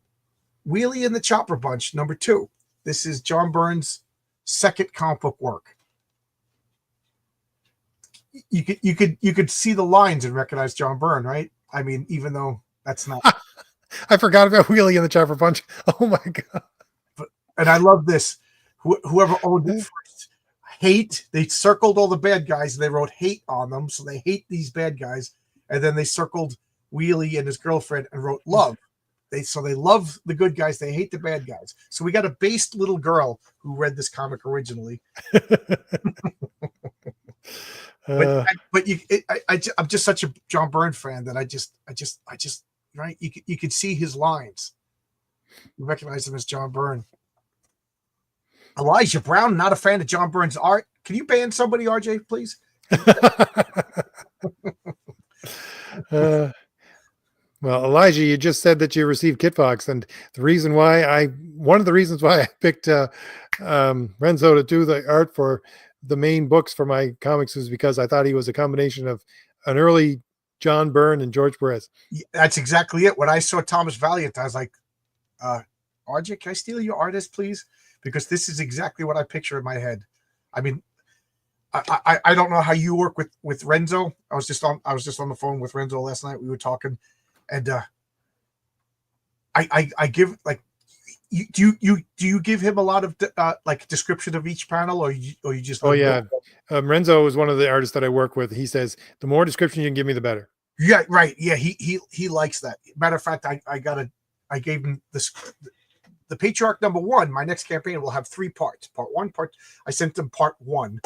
Wheelie and the Chopper Bunch #2. This is John Byrne's second comic book work. You could see the lines and recognize John Byrne, right? I mean, even though that's not. I forgot about Wheelie and the Chopper Bunch. Oh my god! And I love this. Whoever owned it first, hate. They circled all the bad guys and they wrote hate on them, so they hate these bad guys. And then they circled Wheelie and his girlfriend and wrote love. They love the good guys. They hate the bad guys. So we got a based little girl who read this comic originally. I'm just such a John Byrne fan that I just right. You could see his lines. You recognize him as John Byrne. Elijah Brown, not a fan of John Byrne's art. Can you ban somebody, RJ, please? Well, Elijah, you just said that you received Kitfox, and one of the reasons why I picked Renzo to do the art for the main books for my comics was because I thought he was a combination of an early John Byrne and George Perez. That's exactly it. When I saw Thomas Valiant, I was like, RJ, can I steal your artist, please? Because this is exactly what I picture in my head. I mean, I don't know how you work with Renzo. I was just on the phone with Renzo last night. We were talking, and I give like, do you give him a lot of like description of each panel, or you just Renzo is one of the artists that I work with. He says the more description you can give me, the better. Yeah, right. Yeah, he likes that. Matter of fact, I gave him this. The Patriarch #1, my next campaign will have 3 parts. I sent him part 1,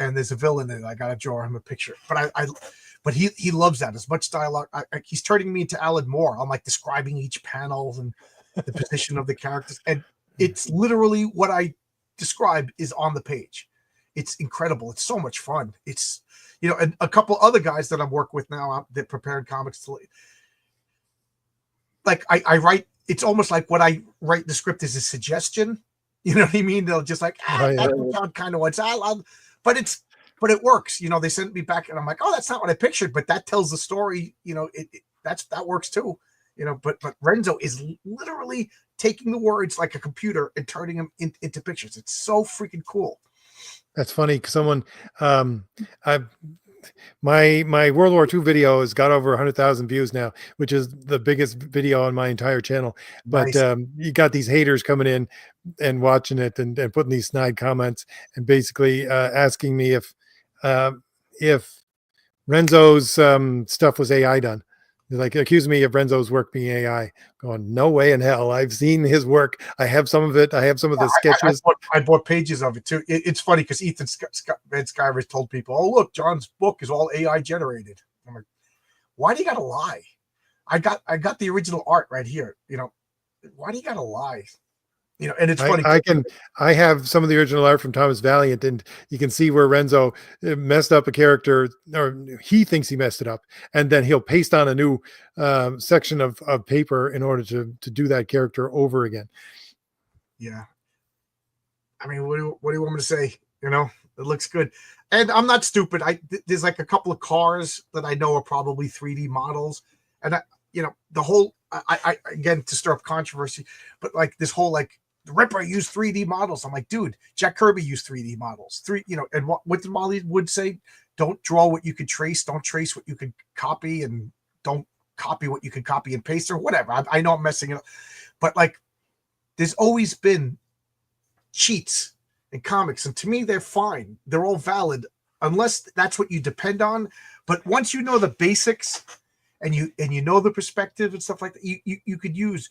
and there's a villain in it. I got to draw him a picture. But he loves that. As much dialogue. He's turning me into Alan Moore. I'm like describing each panel and the position of the characters. And it's literally what I describe is on the page. It's incredible. It's so much fun. It's, and a couple other guys that I'm working with now that prepared comics. Like I write, it's almost like what I write the script is a suggestion. You know what I mean? They'll just like, that's what kind of what's but it works. They sent me back and I'm like, oh, that's not what I pictured, but that tells the story. That works too. But Renzo is literally taking the words like a computer and turning them into pictures. It's so freaking cool. That's funny. Someone, my World War II video has got over 100,000 views now, which is the biggest video on my entire channel. But nice. You got these haters coming in and watching it and putting these snide comments and basically asking me if Renzo's stuff was AI done. They're like accusing me of Renzo's work being AI. Going, no way in hell. I've seen his work. I have some of it. I have some of the sketches. I bought pages of it too. It's funny because Ethan Van Sciver told people, "Oh, look, John's book is all AI generated." I'm like, why do you gotta lie? I got the original art right here. Why do you gotta lie? And it's funny. I have some of the original art from Thomas Valiant, and you can see where Renzo messed up a character, or he thinks he messed it up, and then he'll paste on a new section of paper in order to do that character over again. Yeah. I mean, what do you want me to say? It looks good, and I'm not stupid. There's like a couple of cars that I know are probably 3D models, and the whole. I again, to stir up controversy, but like this whole like the Ripper used 3D models. I'm like, dude, Jack Kirby used 3D models. And what did Molly Wood say? Don't draw what you could trace. Don't trace what you could copy, and don't copy what you could copy and paste or whatever. I know I'm messing it up, but like, there's always been cheats in comics, and to me, they're fine. They're all valid unless that's what you depend on. But once you know the basics and you know the perspective and stuff like that, you could use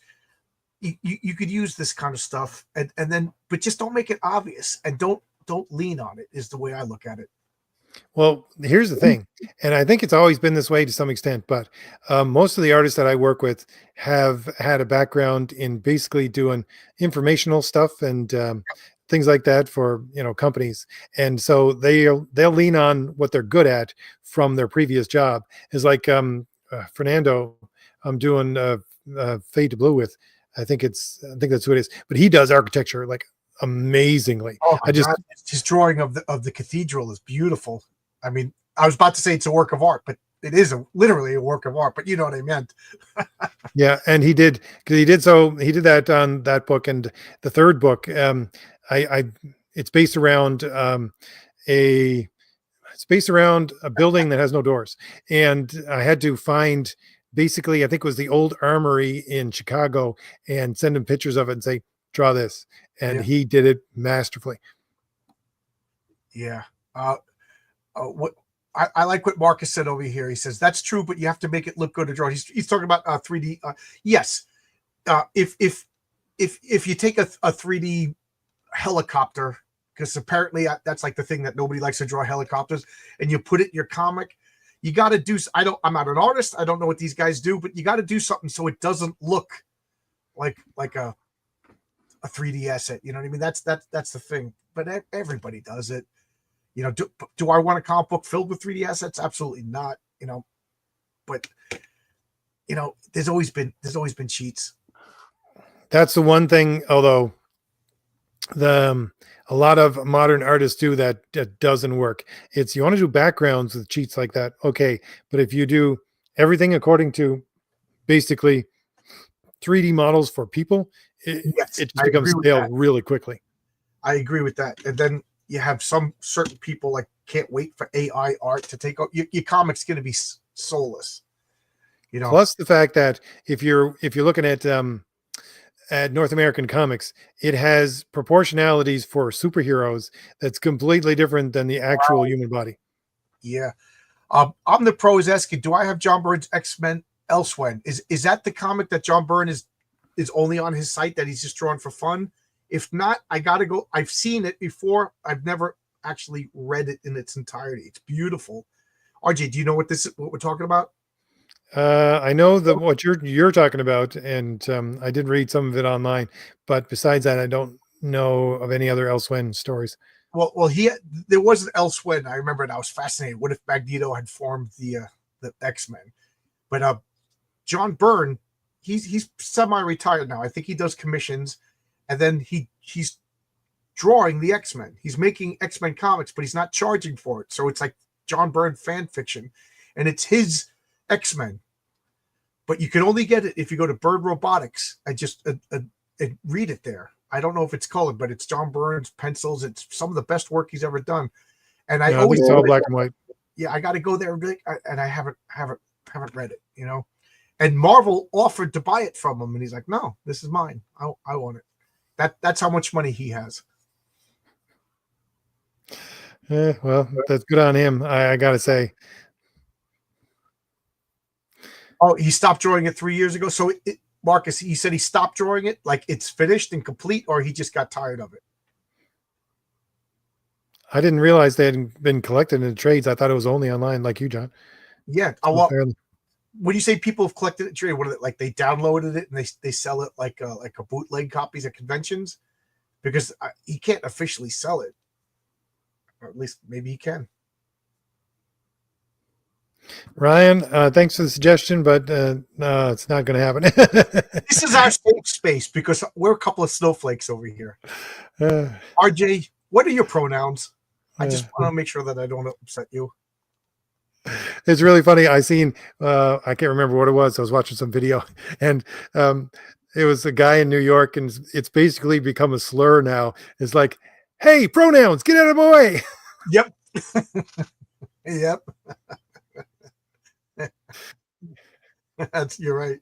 you could use this kind of stuff, and then, but just don't make it obvious, and don't lean on it, is the way I look at it. Well, here's the thing, and I think it's always been this way to some extent, but most of the artists that I work with have had a background in basically doing informational stuff and things like that for companies, and so they'll lean on what they're good at from their previous job. Is like Fernando, I'm doing Fade to Blue with. I think that's who it is, but he does architecture like amazingly. Oh my God, his drawing of the cathedral is beautiful. I mean, I was about to say it's a work of art, but it is literally a work of art. But you know what I meant. Yeah, and he did that on that book, and the third book. It's based around a building that has no doors, and I had to find basically, I think it was the old armory in Chicago, and send him pictures of it and say, draw this. And he did it masterfully. Yeah. What I like what Marcus said over here. He says, that's true, but you have to make it look good to draw. He's talking about 3D. Yes. If you take a 3D helicopter, because apparently that's like the thing that nobody likes to draw, helicopters, and you put it in your comic, you got to do. I'm not an artist. I don't know what these guys do, but you got to do something so it doesn't look like a 3D asset. You know what I mean? That's the thing. But everybody does it. Do I want a comic book filled with 3D assets? Absolutely not. But there's always been cheats. That's the one thing. Although a lot of modern artists do that doesn't work. It's, you want to do backgrounds with cheats like that, okay, but if you do everything according to basically 3D models for people, it just becomes stale really quickly. I agree with that. And then you have some certain people like can't wait for AI art to take over. Your comic's going to be soulless. Plus the fact that if you're looking at North American comics, it has proportionalities for superheroes that's completely different than the actual human body. Yeah. I'm the Pro is asking, do I have John Byrne's X-Men elsewhere? Is that the comic that John Byrne is only on his site that he's just drawing for fun? If not, I gotta go. I've seen it before. I've never actually read it in its entirety. It's beautiful. RJ, do you know what we're talking about? I know what you're talking about, and I did read some of it online, but besides that, I don't know of any other Elsewhere stories. Well, there was an Elsewhere. I remember, and I was fascinated. What if Magneto had formed the X-Men? But John Byrne, he's semi-retired now. I think he does commissions, and then he's drawing the X-Men. He's making X-Men comics, but he's not charging for it. So it's like John Byrne fan fiction, and it's his X-Men. But you can only get it if you go to Bird Robotics and just read it there. I don't know if it's colored, but it's John Byrne's pencils. It's some of the best work he's ever done. And I always all black and white. Yeah, I got to go there and I haven't read it, And Marvel offered to buy it from him, and he's like, "No, this is mine. I want it." That's how much money he has. Well, that's good on him. I gotta say. Oh, he stopped drawing it 3 years ago. So, Marcus, he said he stopped drawing it, like it's finished and complete, or he just got tired of it. I didn't realize they hadn't been collected in the trades. I thought it was only online, like you, John. Yeah. When you say people have collected it, trade, what are they, like? They downloaded it and they sell it like a bootleg copies at conventions, because he can't officially sell it, or at least maybe he can. Ryan, thanks for the suggestion, but no, it's not going to happen. This is our safe space because we're a couple of snowflakes over here. RJ, what are your pronouns? I just want to make sure that I don't upset you. It's really funny. I can't remember what it was. I was watching some video, and it was a guy in New York, and it's basically become a slur now. It's like, "Hey, pronouns, get out of my way." Yep. Yep. You're right.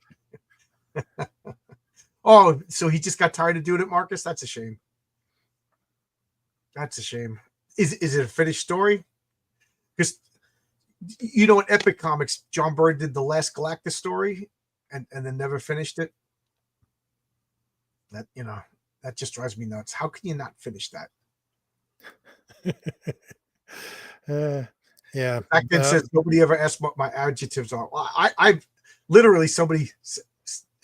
Oh, so he just got tired of doing it, Marcus? That's a shame. That's a shame. Is it a finished story? Because you know, in Epic Comics, John Byrne did the last Galactus story, and then never finished it. That that just drives me nuts. How can you not finish that? Yeah. Back then says nobody ever asked what my adjectives are. Well, I've literally somebody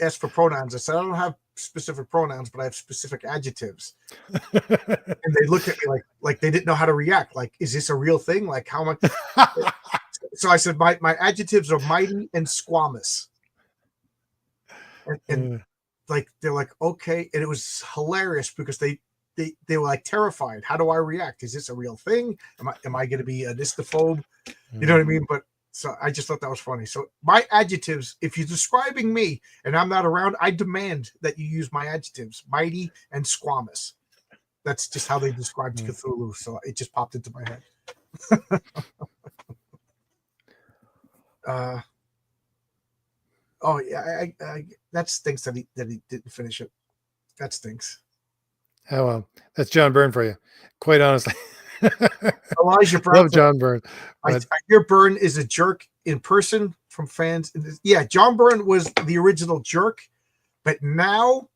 asked for pronouns. I said I don't have specific pronouns, but I have specific adjectives. And they looked at me like they didn't know how to react. Like, is this a real thing? Like, how much? So I said my adjectives are mighty and squamous. And like they're like, okay, and it was hilarious because they were like terrified. How do I react? Is this a real thing? Am I going to be a nistophobe? You know what I mean? But so I just thought that was funny. So my adjectives, if you're describing me and I'm not around, I demand that you use my adjectives, mighty and squamous. That's just how they described Cthulhu. So it just popped into my head. Oh yeah, that stinks that he didn't finish it. That stinks. Oh well, that's John Byrne for you. Quite honestly, Elijah Brown. Love John Byrne. I hear Byrne is a jerk in person from fans. Yeah, John Byrne was the original jerk, but now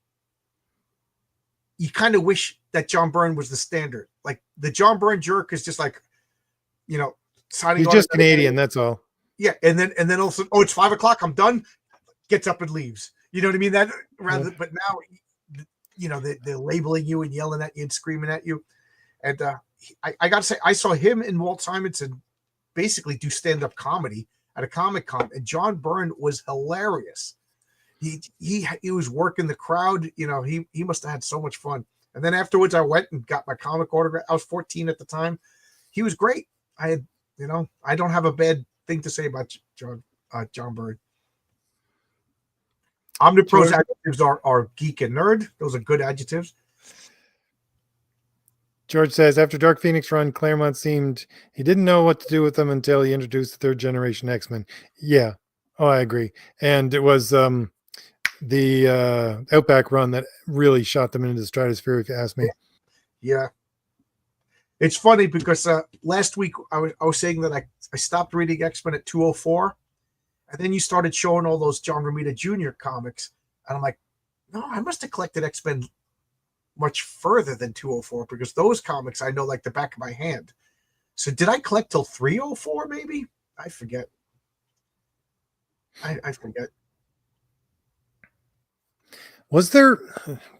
you kind of wish that John Byrne was the standard. Like the John Byrne jerk is just like, signing. He's just Canadian. That's all. Yeah, and then also, it's 5 o'clock. I'm done. Gets up and leaves. You know what I mean? That rather, but now, they're labeling you and yelling at you and screaming at you. And I got to say, I saw him and Walt Simonson basically do stand-up comedy at a Comic-Con, and John Byrne was hilarious. He was working the crowd. He must have had so much fun. And then afterwards, I went and got my comic autograph. I was 14 at the time. He was great. I don't have a bad thing to say about John Byrne. Omnipro's adjectives are geek and nerd. Those are good adjectives. George says, after Dark Phoenix run, Claremont seemed he didn't know what to do with them until he introduced the third generation X-Men. Yeah. Oh, I agree. And it was the Outback run that really shot them into the stratosphere, if you ask me. Yeah. It's funny because last week I was saying that I stopped reading X-Men at 204. And then you started showing all those John Romita Jr. comics. And I'm like, no, I must have collected X-Men much further than 204 because those comics I know like the back of my hand. So did I collect till 304 maybe? I forget. I forget. Was there,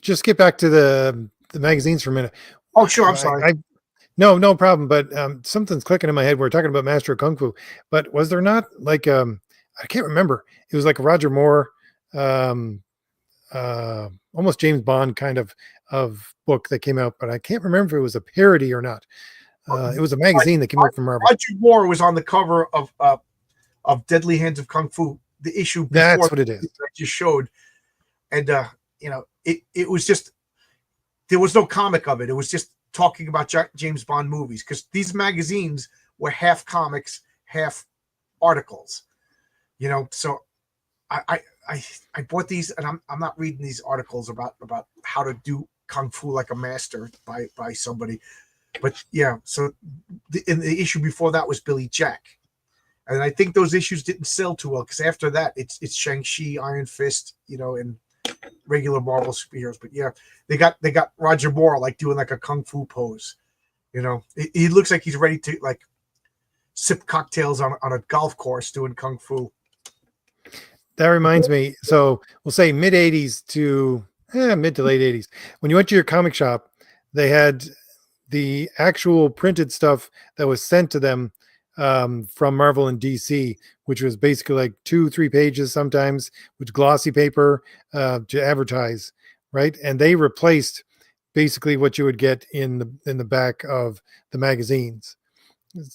just get back to the magazines for a minute. Oh, sure. I'm sorry. No problem. But something's clicking in my head. We're talking about Master of Kung Fu, but was there not like, I can't remember. It was like a Roger Moore, almost James Bond kind of book that came out, but I can't remember if it was a parody or not. It was a magazine that came out from Marvel. Roger Moore was on the cover of Deadly Hands of Kung Fu, the issue before. That's what it is. I just showed, and it was just there was no comic of it. It was just talking about James Bond movies because these magazines were half comics, half articles. So I bought these, and I'm not reading these articles about how to do kung fu like a master by somebody, but yeah. So in the issue before that was Billy Jack, and I think those issues didn't sell too well because after that it's Shang-Chi, Iron Fist, and regular Marvel superheroes. But yeah, they got Roger Moore like doing like a kung fu pose. He looks like he's ready to like sip cocktails on a golf course doing kung fu. That reminds me. So we'll say mid 80s to mid to late 80s. When you went to your comic shop, they had the actual printed stuff that was sent to them from Marvel and DC, which was basically like 2-3 pages sometimes with glossy paper to advertise, right? And they replaced basically what you would get in the back of the magazines,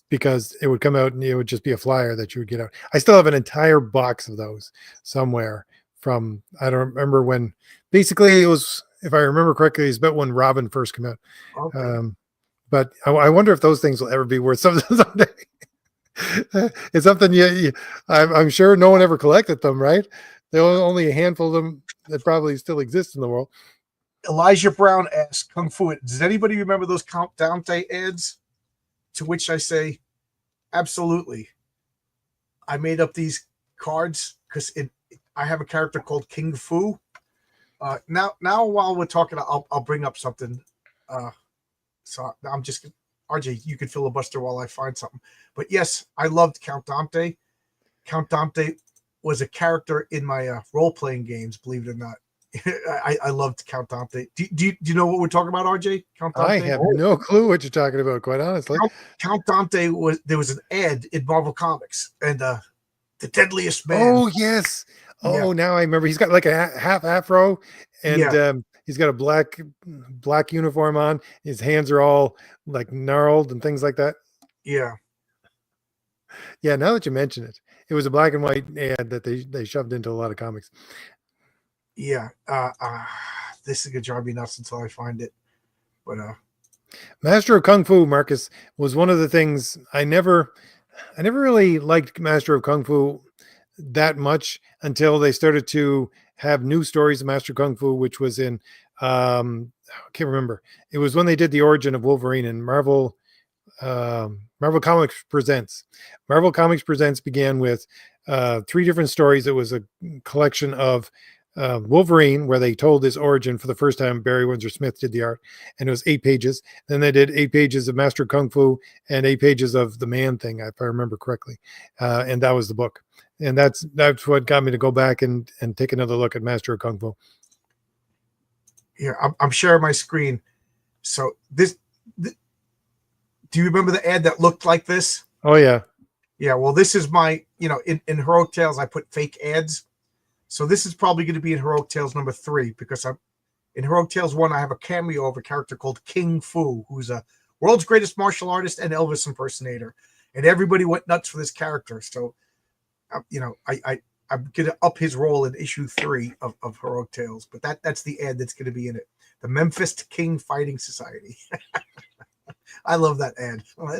because it would come out and it would just be a flyer that you would get out. I still have an entire box of those somewhere from, I don't remember when, basically it was, if I remember correctly, it's about when Robin first came out. Okay. But I wonder if those things will ever be worth something someday. It's something I'm sure no one ever collected them, right? There are only a handful of them that probably still exist in the world. Elijah Brown asks, Kung Fu, does anybody remember those Count Dante ads? To which I say, absolutely. I made up these cards because I have a character called King Fu. Now, while we're talking, I'll bring up something. So I'm just RJ. You could filibuster while I find something. But yes, I loved Count Dante. Count Dante was a character in my role playing games. Believe it or not, I loved Count Dante. Do you know what we're talking about, RJ? Count Dante. I have no clue what you're talking about, quite honestly. Count Dante there was an ad in Marvel Comics, and the deadliest man. Oh yes. Oh, yeah. Now I remember. He's got like a half afro, and he's got a black uniform on. His hands are all like gnarled and things like that. Yeah. Yeah. Now that you mention it, it was a black and white ad that they shoved into a lot of comics. Yeah. This is gonna drive me nuts until I find it. But Master of Kung Fu, Marcus, was one of the things I never really liked Master of Kung Fu that much until they started to have new stories of Master Kung Fu, which was in I can't remember. It was when they did the origin of Wolverine in Marvel Comics Presents. Marvel Comics Presents began with 3 different stories. It was a collection of Wolverine, where they told his origin for the first time. Barry Windsor Smith did the art, and it was 8 pages. Then they did 8 pages of Master Kung Fu and 8 pages of the Man Thing, if I remember correctly, and that was the book. And that's what got me to go back and take another look at Master of Kung Fu. Here, I'm sharing my screen. So do you remember the ad that looked like this? Oh yeah. Yeah. Well, this is my, in Heroic Tales, I put fake ads. So this is probably going to be in Heroic Tales number 3, because in Heroic Tales 1, I have a cameo of a character called King Fu, who's a world's greatest martial artist and Elvis impersonator. And everybody went nuts for this character. So, I'm going to up his role in issue 3 of Heroic Tales. But that's the ad that's going to be in it. The Memphis King Fighting Society. I love that ad. Well,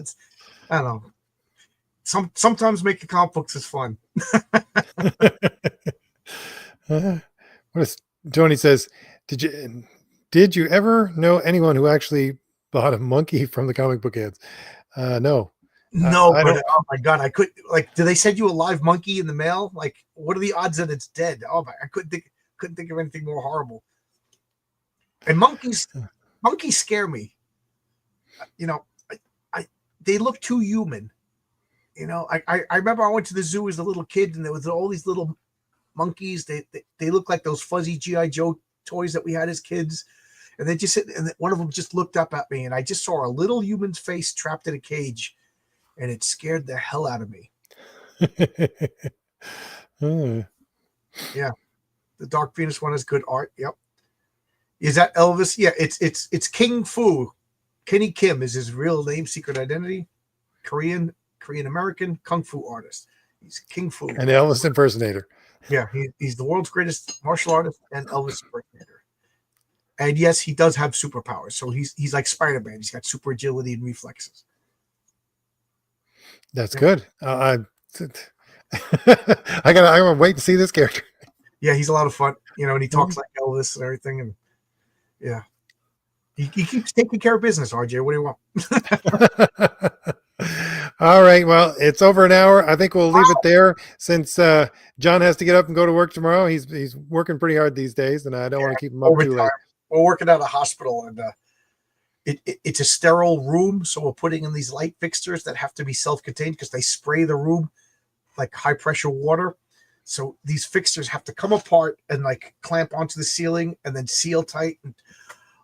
I don't know. Sometimes making comic books is fun. Tony says, did you ever know anyone who actually bought a monkey from the comic book ads? No. No, but oh my god, I could do they send you a live monkey in the mail? Like, what are the odds that it's dead? Oh my, I couldn't think of anything more horrible. And monkeys scare me. They look too human. I remember I went to the zoo as a little kid, and there was all these little monkeys. They look like those fuzzy G.I. Joe toys that we had as kids. And they just and one of them just looked up at me, and I just saw a little human's face trapped in a cage, and it scared the hell out of me. Yeah. The Dark Venus one is good art. Yep. Is that Elvis? Yeah, it's King Fu. Kenny Kim is his real name, secret identity. Korean American kung fu artist. He's King Fu. An Elvis impersonator. Yeah, he's the world's greatest martial artist and Elvis impersonator. And yes, he does have superpowers. So he's like Spider-Man. He's got super agility and reflexes. That's good. I gotta wait to see this character. Yeah, he's a lot of fun. And he talks like Elvis and everything. And yeah, he keeps taking care of business. RJ, what do you want? All right. Well, it's over an hour. I think we'll leave it there, since John has to get up and go to work tomorrow. He's working pretty hard these days, and I don't want to keep him up too late. We're working at a hospital, and it's a sterile room, so we're putting in these light fixtures that have to be self-contained because they spray the room like high pressure water. So these fixtures have to come apart and like clamp onto the ceiling and then seal tight. And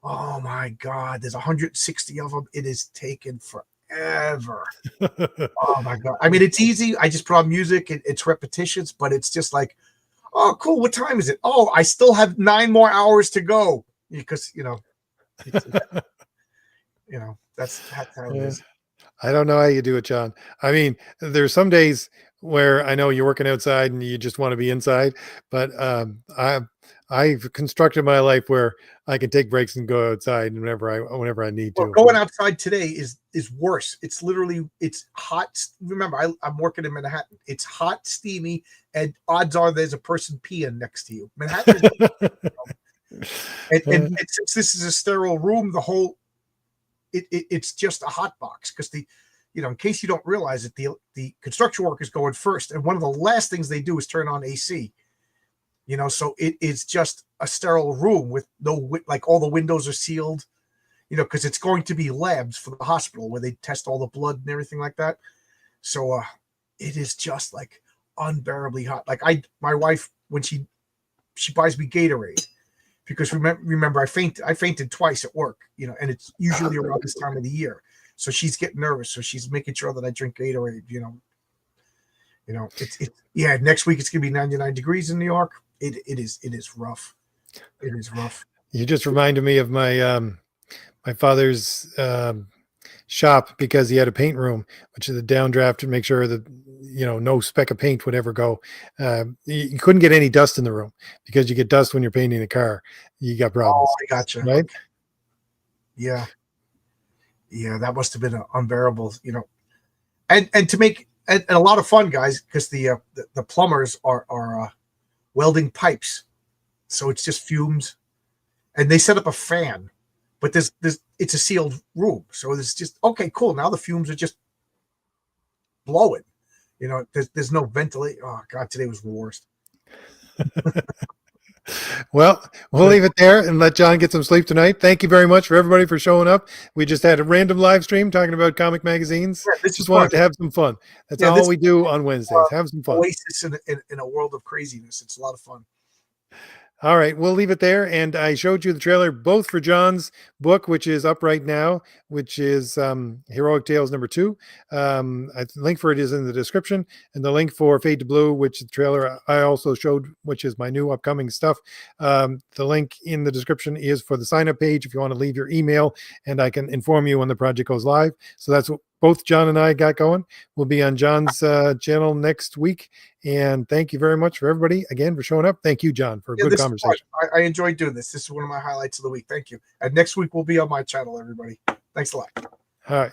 oh my God, there's 160 of them. It is taken forever. Oh my God. I mean, it's easy. I just put on music. It's repetitions, but it's just like, oh, cool. What time is it? Oh, I still have 9 more hours to go, because, that's how it is. I don't know how you do it, John. I mean, there's some days where I know you're working outside and you just want to be inside, but I've constructed my life where I can take breaks and go outside whenever I need to. Well, going outside today is worse. It's hot. Remember, I'm working in Manhattan. It's hot, steamy, and odds are there's a person peeing next to you. Manhattan and since this is a sterile room, the whole it's just a hot box, because in case you don't realize it, the construction workers go in first, and one of the last things they do is turn on AC. So it is just a sterile room with no, like, all the windows are sealed, because it's going to be labs for the hospital where they test all the blood and everything like that. So it is just like unbearably hot. Like my wife, when she buys me Gatorade, because remember I fainted twice at work, and it's usually around this time of the year. So she's getting nervous. So she's making sure that I drink Gatorade, it's next week it's gonna be 99 degrees in New York. It is rough. It is rough. You just reminded me of my my father's shop, because he had a paint room, which is a downdraft to make sure that no speck of paint would ever go. You couldn't get any dust in the room, because you get dust when you're painting a car. You got problems. Oh, I gotcha. Right? Okay. Yeah, that must have been unbearable. And to make and a lot of fun, guys, because the plumbers are welding pipes, so it's just fumes, and they set up a fan, but there's it's a sealed room, so it's just okay, cool. Now the fumes are just blowing. There's no ventilation. Oh God, today was the worst. Well, we'll leave it there and let John get some sleep tonight. Thank you very much for everybody for showing up. We just had a random live stream talking about comic magazines. Yeah, just wanted to have some fun. That's all we do on Wednesdays. Have some fun. Oasis in a world of craziness. It's a lot of fun. All right, we'll leave it there. And I showed you the trailer both for John's book, which is up right now, which is Heroic Tales #2. The link for it is in the description, and the link for Fade to Blue, which the trailer I also showed, which is my new upcoming stuff. The link in the description is for the sign-up page if you want to leave your email, and I can inform you when the project goes live. So that's what both John and I got going. We'll be on John's channel next week. And thank you very much for everybody again for showing up. Thank you, John, for a good conversation. I enjoyed doing this. This is one of my highlights of the week. Thank you. And next week we'll be on my channel, everybody. Thanks a lot. All right.